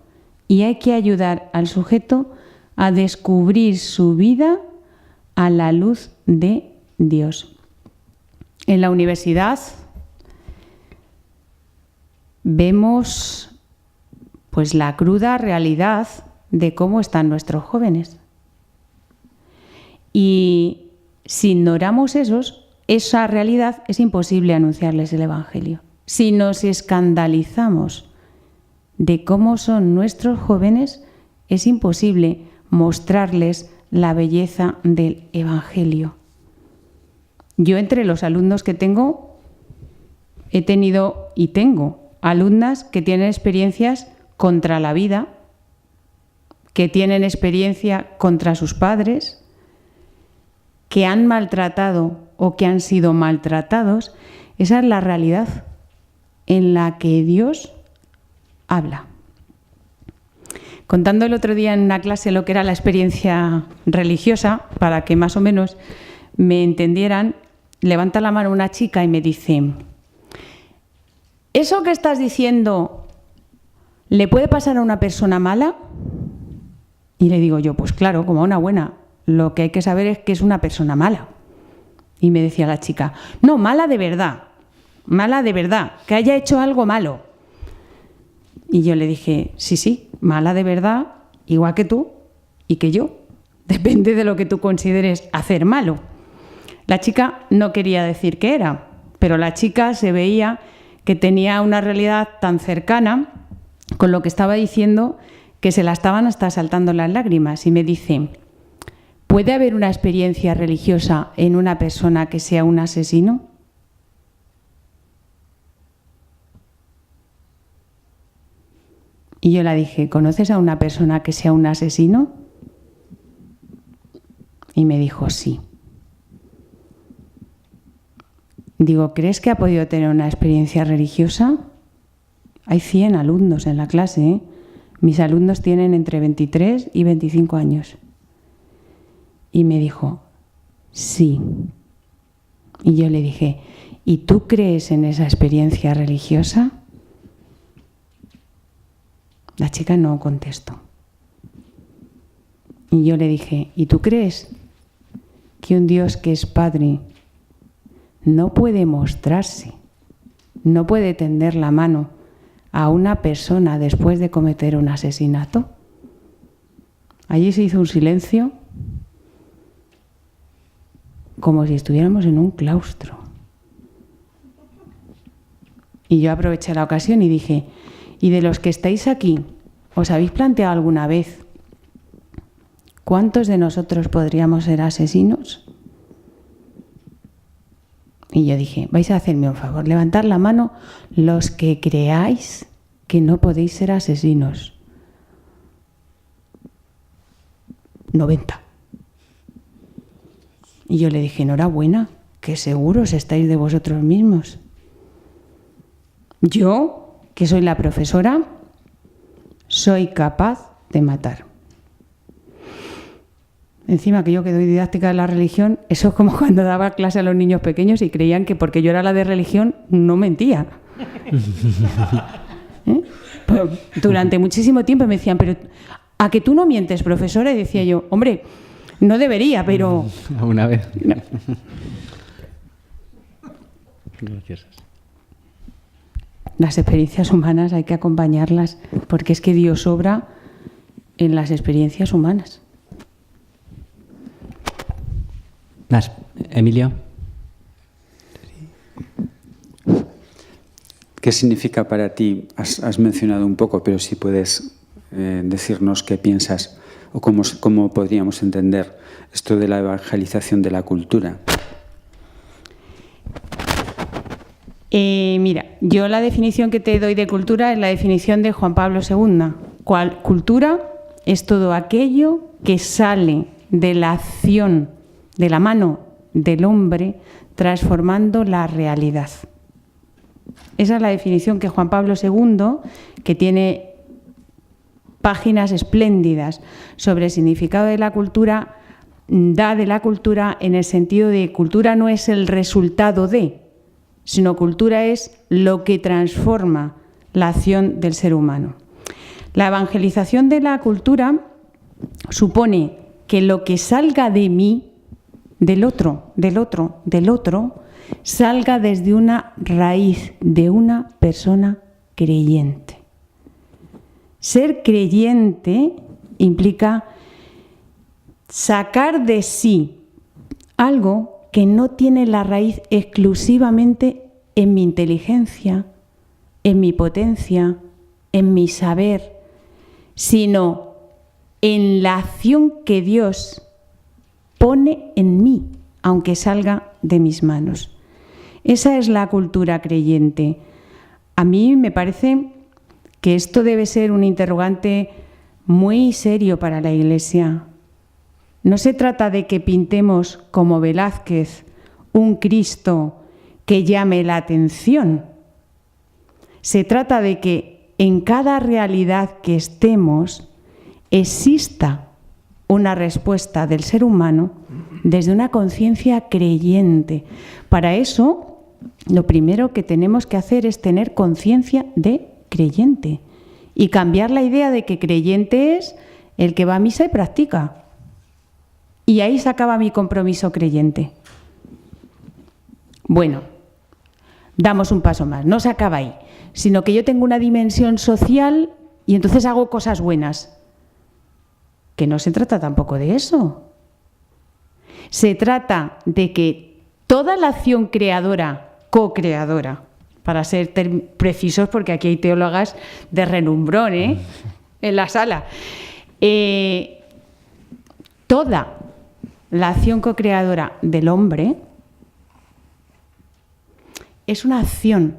y hay que ayudar al sujeto a descubrir su vida a la luz de Dios. En la universidad vemos pues la cruda realidad de cómo están nuestros jóvenes. Y si ignoramos esa realidad, es imposible anunciarles el Evangelio. Si nos escandalizamos de cómo son nuestros jóvenes, es imposible mostrarles la belleza del Evangelio. Yo, entre los alumnos que tengo, he tenido y tengo alumnas que tienen experiencias contra la vida, que tienen experiencia contra sus padres, que han maltratado o que han sido maltratados. Esa es la realidad en la que Dios habla. Contando el otro día en una clase lo que era la experiencia religiosa, para que más o menos me entendieran, levanta la mano una chica y me dice: ¿eso que estás diciendo le puede pasar a una persona mala? Y le digo yo, pues claro, como a una buena. Lo que hay que saber es que es una persona mala. Y me decía la chica: no, mala de verdad, que haya hecho algo malo. Y yo le dije: sí, mala de verdad, igual que tú y que yo. Depende de lo que tú consideres hacer malo. La chica no quería decir qué era, pero la chica se veía que tenía una realidad tan cercana con lo que estaba diciendo que se la estaban hasta saltando las lágrimas. Y me dice: ¿puede haber una experiencia religiosa en una persona que sea un asesino? Y yo le dije: ¿conoces a una persona que sea un asesino? Y me dijo: sí. Digo: ¿crees que ha podido tener una experiencia religiosa? Hay 100 alumnos en la clase, ¿eh? Mis alumnos tienen entre 23 y 25 años. Y me dijo: sí. Y yo le dije: ¿y tú crees en esa experiencia religiosa? La chica no contestó. Y yo le dije: ¿y tú crees que un Dios que es Padre no puede mostrarse, no puede tender la mano a una persona después de cometer un asesinato? Allí se hizo un silencio, como si estuviéramos en un claustro. Y yo aproveché la ocasión y dije: ¿y de los que estáis aquí, os habéis planteado alguna vez ¿cuántos de nosotros podríamos ser asesinos? Y yo dije, vais a hacerme un favor, levantad la mano los que creáis que no podéis ser asesinos. 90. Y yo le dije, enhorabuena, que seguros estáis de vosotros mismos. Yo, que soy la profesora, soy capaz de matar. Encima que yo que doy didáctica de la religión, eso es como cuando daba clase a los niños pequeños y creían que porque yo era la de religión no mentía. Pues durante muchísimo tiempo me decían, pero ¿a que tú no mientes, profesora? Y decía yo, hombre, no debería, pero... Una vez. No. Gracias. Las experiencias humanas hay que acompañarlas, porque es que Dios obra en las experiencias humanas. Más, Emilio. ¿Qué significa para ti? Has mencionado un poco, pero si puedes decirnos qué piensas o cómo podríamos entender esto de la evangelización de la cultura. Mira, yo la definición que te doy de cultura es la definición de Juan Pablo II. Cultura es todo aquello que sale de la acción, de la mano del hombre, transformando la realidad. Esa es la definición que Juan Pablo II, que tiene páginas espléndidas sobre el significado de la cultura, da de la cultura en el sentido de cultura no es el resultado de, sino cultura es lo que transforma la acción del ser humano. La evangelización de la cultura supone que lo que salga de mí, del otro, salga desde una raíz de una persona creyente. Ser creyente implica sacar de sí algo que no tiene la raíz exclusivamente en mi inteligencia, en mi potencia, en mi saber, sino en la acción que Dios pone en mí, aunque salga de mis manos. Esa es la cultura creyente. A mí me parece que esto debe ser un interrogante muy serio para la Iglesia. No se trata de que pintemos como Velázquez un Cristo que llame la atención. Se trata de que en cada realidad que estemos exista una respuesta del ser humano desde una conciencia creyente. Para eso, lo primero que tenemos que hacer es tener conciencia de creyente y cambiar la idea de que creyente es el que va a misa y practica. Y ahí se acaba mi compromiso creyente. Bueno, damos un paso más, no se acaba ahí, sino que yo tengo una dimensión social y entonces hago cosas buenas. Que no se trata tampoco de eso. Se trata de que toda la acción creadora, co-creadora, para ser precisos, porque aquí hay teólogas de renumbrón, en la sala, toda la acción co-creadora del hombre es una acción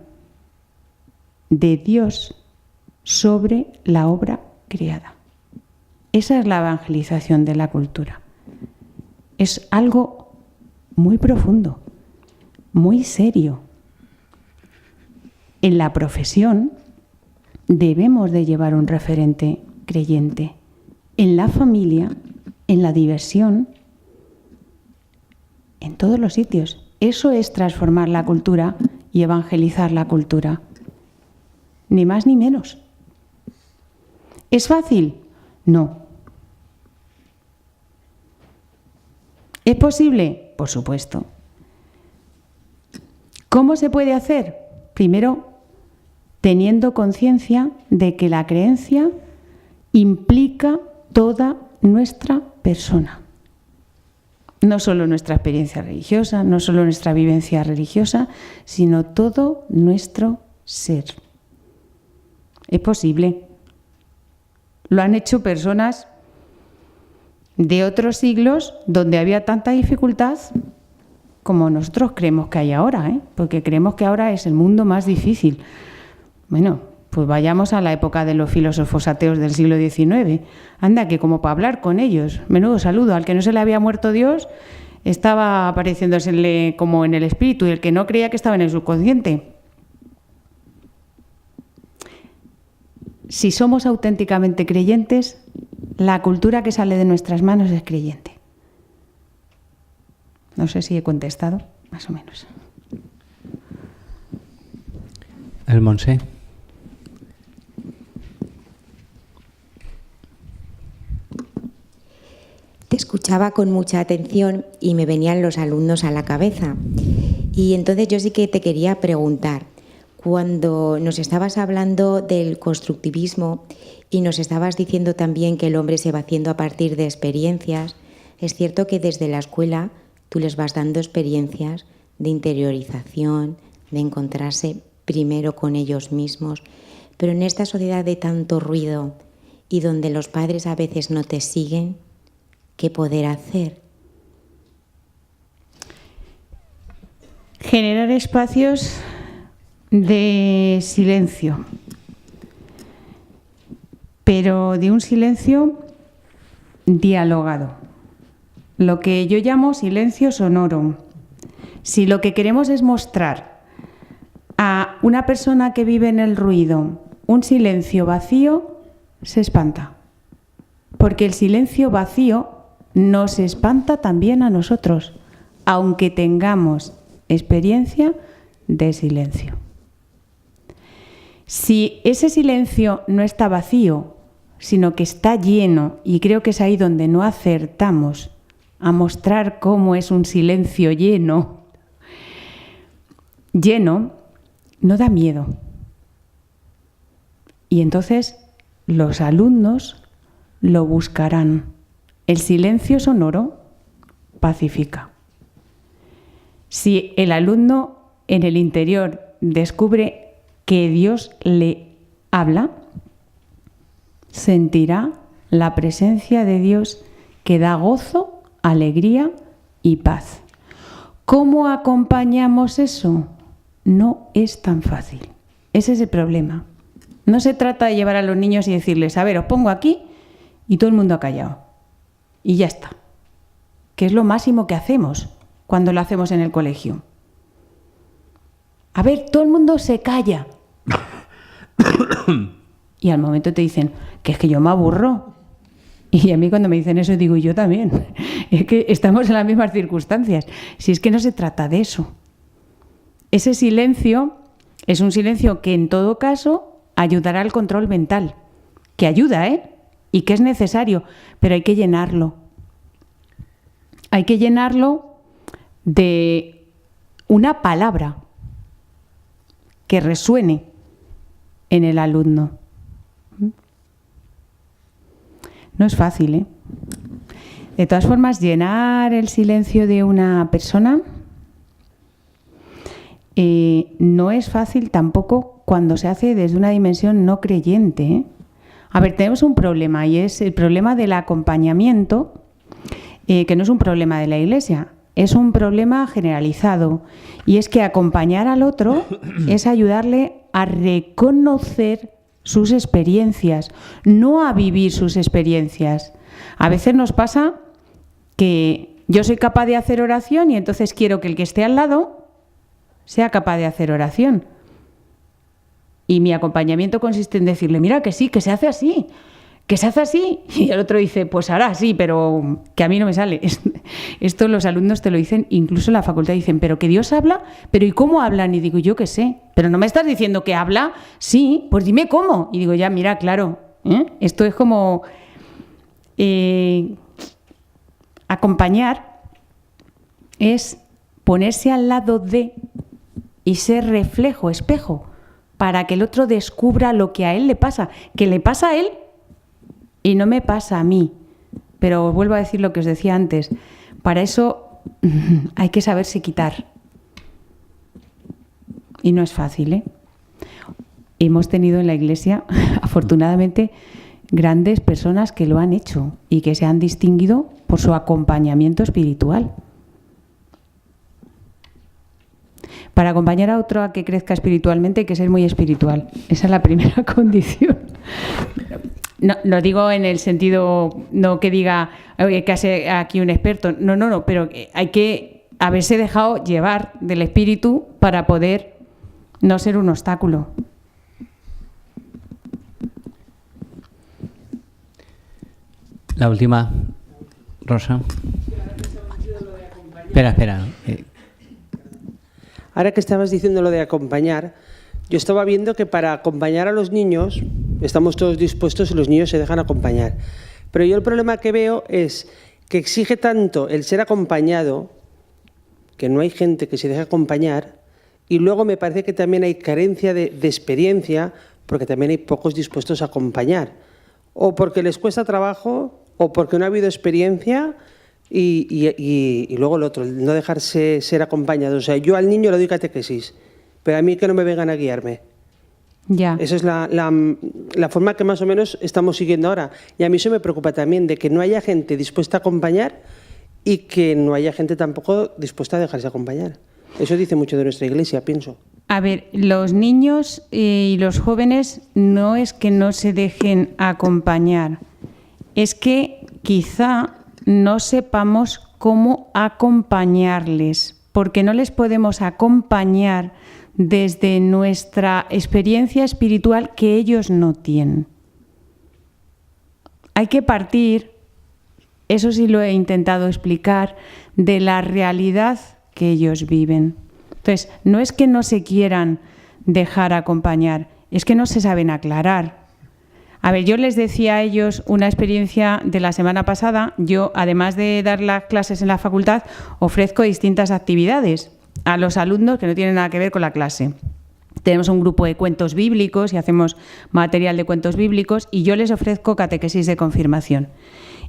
de Dios sobre la obra creada. Esa es la evangelización de la cultura. Es algo muy profundo, muy serio. En la profesión debemos de llevar un referente creyente. En la familia, en la diversión, en todos los sitios. Eso es transformar la cultura y evangelizar la cultura. Ni más ni menos. ¿Es fácil? No. ¿Es posible? Por supuesto. ¿Cómo se puede hacer? Primero, teniendo conciencia de que la creencia implica toda nuestra persona. No solo nuestra experiencia religiosa, no solo nuestra vivencia religiosa, sino todo nuestro ser. Es posible. Lo han hecho personas de otros siglos donde había tanta dificultad como nosotros creemos que hay ahora, ¿eh? Porque creemos que ahora es el mundo más difícil. Bueno, pues vayamos a la época de los filósofos ateos del siglo XIX. Anda, que como para hablar con ellos, menudo saludo, al que no se le había muerto Dios estaba apareciéndosele como en el espíritu, y el que no creía que estaba en el subconsciente. Si somos auténticamente creyentes, la cultura que sale de nuestras manos es creyente. No sé si he contestado, más o menos. El Monse. Te escuchaba con mucha atención y me venían los alumnos a la cabeza. Y entonces yo sí que te quería preguntar, cuando nos estabas hablando del constructivismo y nos estabas diciendo también que el hombre se va haciendo a partir de experiencias, es cierto que desde la escuela tú les vas dando experiencias de interiorización, de encontrarse primero con ellos mismos, pero en esta sociedad de tanto ruido y donde los padres a veces no te siguen, ¿qué poder hacer? Generar espacios de silencio, pero de un silencio dialogado. Lo que yo llamo silencio sonoro. Si lo que queremos es mostrar a una persona que vive en el ruido un silencio vacío, se espanta. Porque el silencio vacío nos espanta también a nosotros, aunque tengamos experiencia de silencio. Si ese silencio no está vacío, sino que está lleno, y creo que es ahí donde no acertamos a mostrar cómo es un silencio lleno, no da miedo. Y entonces los alumnos lo buscarán. El silencio sonoro pacifica. Si el alumno en el interior descubre que Dios le habla, sentirá la presencia de Dios que da gozo, alegría y paz. ¿Cómo acompañamos eso? No es tan fácil. Ese es el problema. No se trata de llevar a los niños y decirles, a ver, os pongo aquí y todo el mundo ha callado. Y ya está. Que es lo máximo que hacemos cuando lo hacemos en el colegio. A ver, todo el mundo se calla. Y al momento te dicen, que es que yo me aburro. Y a mí cuando me dicen eso digo, yo también. Es que estamos en las mismas circunstancias. Si es que no se trata de eso. Ese silencio es un silencio que en todo caso ayudará al control mental. Que ayuda, y que es necesario, pero hay que llenarlo. Hay que llenarlo de una palabra que resuene en el alumno. No es fácil, De todas formas, llenar el silencio de una persona no es fácil tampoco cuando se hace desde una dimensión no creyente, A ver, tenemos un problema y es el problema del acompañamiento, que no es un problema de la Iglesia, es un problema generalizado. Y es que acompañar al otro es ayudarle a reconocer sus experiencias, no a vivir sus experiencias. A veces nos pasa que yo soy capaz de hacer oración y entonces quiero que el que esté al lado sea capaz de hacer oración. Y mi acompañamiento consiste en decirle, mira que sí, que se hace así, que se hace así. Y el otro dice, pues hará sí, pero que a mí no me sale. Esto los alumnos te lo dicen, incluso en la facultad dicen, pero que Dios habla, pero ¿y cómo hablan? Y digo, yo qué sé, pero no me estás diciendo que habla, sí, pues dime cómo. Y digo, ya, mira, claro, esto es como acompañar, es ponerse al lado de y ser reflejo, espejo, para que el otro descubra lo que a él le pasa, que le pasa a él y no me pasa a mí. Pero os vuelvo a decir lo que os decía antes, para eso hay que saberse quitar. Y no es fácil, Hemos tenido en la Iglesia, afortunadamente, grandes personas que lo han hecho y que se han distinguido por su acompañamiento espiritual. Para acompañar a otro a que crezca espiritualmente hay que ser muy espiritual. Esa es la primera condición. No, lo digo en el sentido, no que diga que hace aquí un experto, no, pero hay que haberse dejado llevar del espíritu para poder no ser un obstáculo. La última, Rosa. Espera. Ahora que estabas diciendo lo de acompañar, yo estaba viendo que para acompañar a los niños estamos todos dispuestos y los niños se dejan acompañar. Pero yo el problema que veo es que exige tanto el ser acompañado, que no hay gente que se deje acompañar, y luego me parece que también hay carencia de experiencia, porque también hay pocos dispuestos a acompañar. O porque les cuesta trabajo, o porque no ha habido experiencia, y luego el otro, el no dejarse ser acompañado. O sea, yo al niño le doy catequesis, pero a mí que no me vengan a guiarme. Ya. Esa es la forma que más o menos estamos siguiendo ahora. Y a mí eso me preocupa también, de que no haya gente dispuesta a acompañar y que no haya gente tampoco dispuesta a dejarse acompañar. Eso dice mucho de nuestra Iglesia, pienso. A ver, los niños y los jóvenes no es que no se dejen acompañar, es que quizá no sepamos cómo acompañarles, porque no les podemos acompañar desde nuestra experiencia espiritual que ellos no tienen. Hay que partir, eso sí lo he intentado explicar, de la realidad que ellos viven. Entonces, no es que no se quieran dejar acompañar, es que no se saben aclarar. A ver, yo les decía a ellos una experiencia de la semana pasada. Yo, además de dar las clases en la facultad, ofrezco distintas actividades a los alumnos que no tienen nada que ver con la clase. Tenemos un grupo de cuentos bíblicos y hacemos material de cuentos bíblicos, y yo les ofrezco catequesis de confirmación.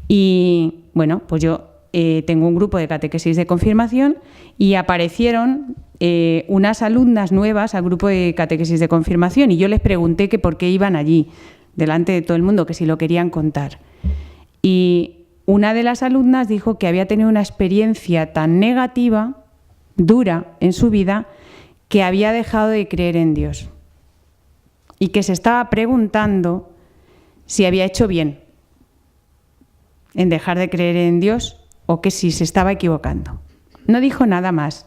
Y bueno, pues yo tengo un grupo de catequesis de confirmación y aparecieron unas alumnas nuevas al grupo de catequesis de confirmación, y yo les pregunté que por qué iban allí, delante de todo el mundo, que si lo querían contar. Y una de las alumnas dijo que había tenido una experiencia tan negativa, dura en su vida, que había dejado de creer en Dios y que se estaba preguntando si había hecho bien en dejar de creer en Dios o que si se estaba equivocando. No dijo nada más.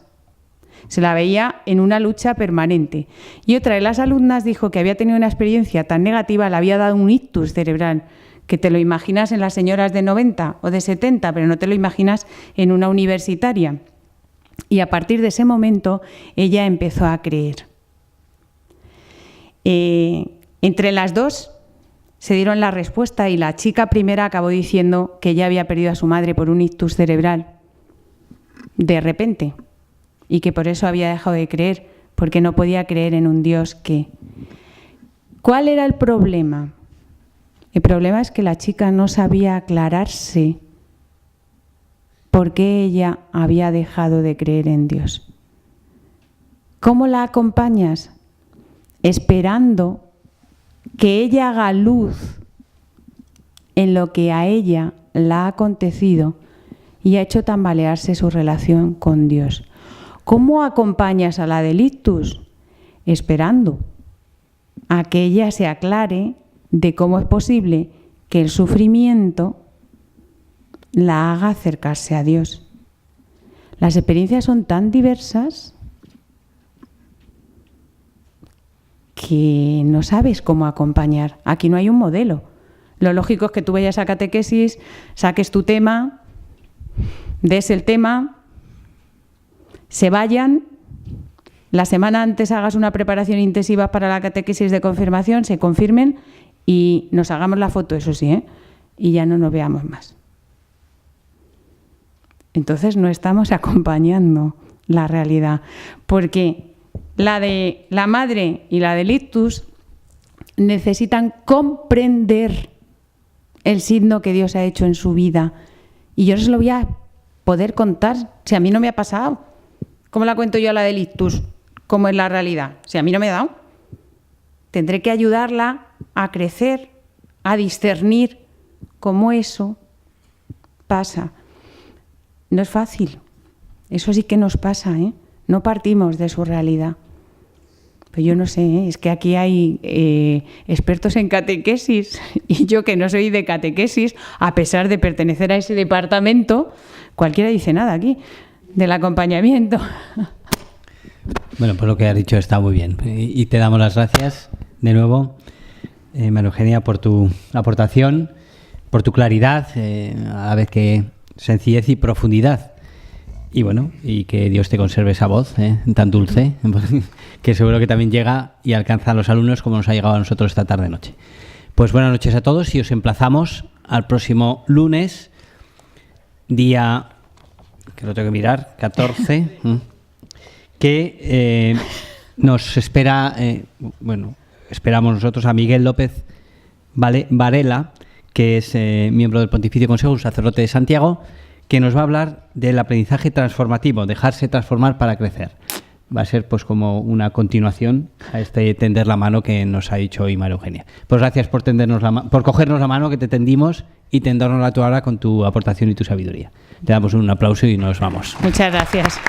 Se la veía en una lucha permanente. Y otra de las alumnas dijo que había tenido una experiencia tan negativa, le había dado un ictus cerebral, que te lo imaginas en las señoras de 90 o de 70, pero no te lo imaginas en una universitaria. Y a partir de ese momento ella empezó a creer. Entre las dos se dieron la respuesta, y la chica primera acabó diciendo que ella había perdido a su madre por un ictus cerebral de repente, y que por eso había dejado de creer, porque no podía creer en un Dios que... ¿Cuál era el problema? El problema es que la chica no sabía aclararse por qué ella había dejado de creer en Dios. ¿Cómo la acompañas? Esperando que ella haga luz en lo que a ella le ha acontecido y ha hecho tambalearse su relación con Dios. ¿Cómo acompañas a la del ictus? Esperando a que ella se aclare de cómo es posible que el sufrimiento la haga acercarse a Dios. Las experiencias son tan diversas que no sabes cómo acompañar. Aquí no hay un modelo. Lo lógico es que tú vayas a catequesis, saques tu tema, des el tema, se vayan, la semana antes hagas una preparación intensiva para la catequesis de confirmación, se confirmen y nos hagamos la foto, eso sí, y ya no nos veamos más. Entonces no estamos acompañando la realidad, porque la de la madre y la del ictus necesitan comprender el signo que Dios ha hecho en su vida, y yo no se lo voy a poder contar si a mí no me ha pasado. ¿Cómo la cuento yo a la del ictus? ¿Cómo es la realidad? Si a mí no me ha dado. Tendré que ayudarla a crecer, a discernir cómo eso pasa. No es fácil. Eso sí que nos pasa, ¿eh? No partimos de su realidad. Pero yo no sé, ¿eh? Es que aquí hay expertos en catequesis y yo que no soy de catequesis, a pesar de pertenecer a ese departamento, cualquiera dice nada aquí del acompañamiento. Bueno, pues lo que has dicho está muy bien y te damos las gracias de nuevo, María Eugenia, por tu aportación, por tu claridad, a la vez que sencillez y profundidad. Y bueno, y que Dios te conserve esa voz tan dulce, que seguro que también llega y alcanza a los alumnos como nos ha llegado a nosotros esta tarde-noche. Pues buenas noches a todos y os emplazamos al próximo lunes, día, que lo tengo que mirar, 14, que nos espera, esperamos nosotros a Miguel López Varela, que es miembro del Pontificio Consejo, un sacerdote de Santiago, que nos va a hablar del aprendizaje transformativo, dejarse transformar para crecer. Va a ser pues como una continuación a este tender la mano que nos ha dicho hoy María Eugenia. Pues gracias por por cogernos la mano que te tendimos y tendérnosla tú ahora con tu aportación y tu sabiduría. Te damos un aplauso y nos vamos. Muchas gracias.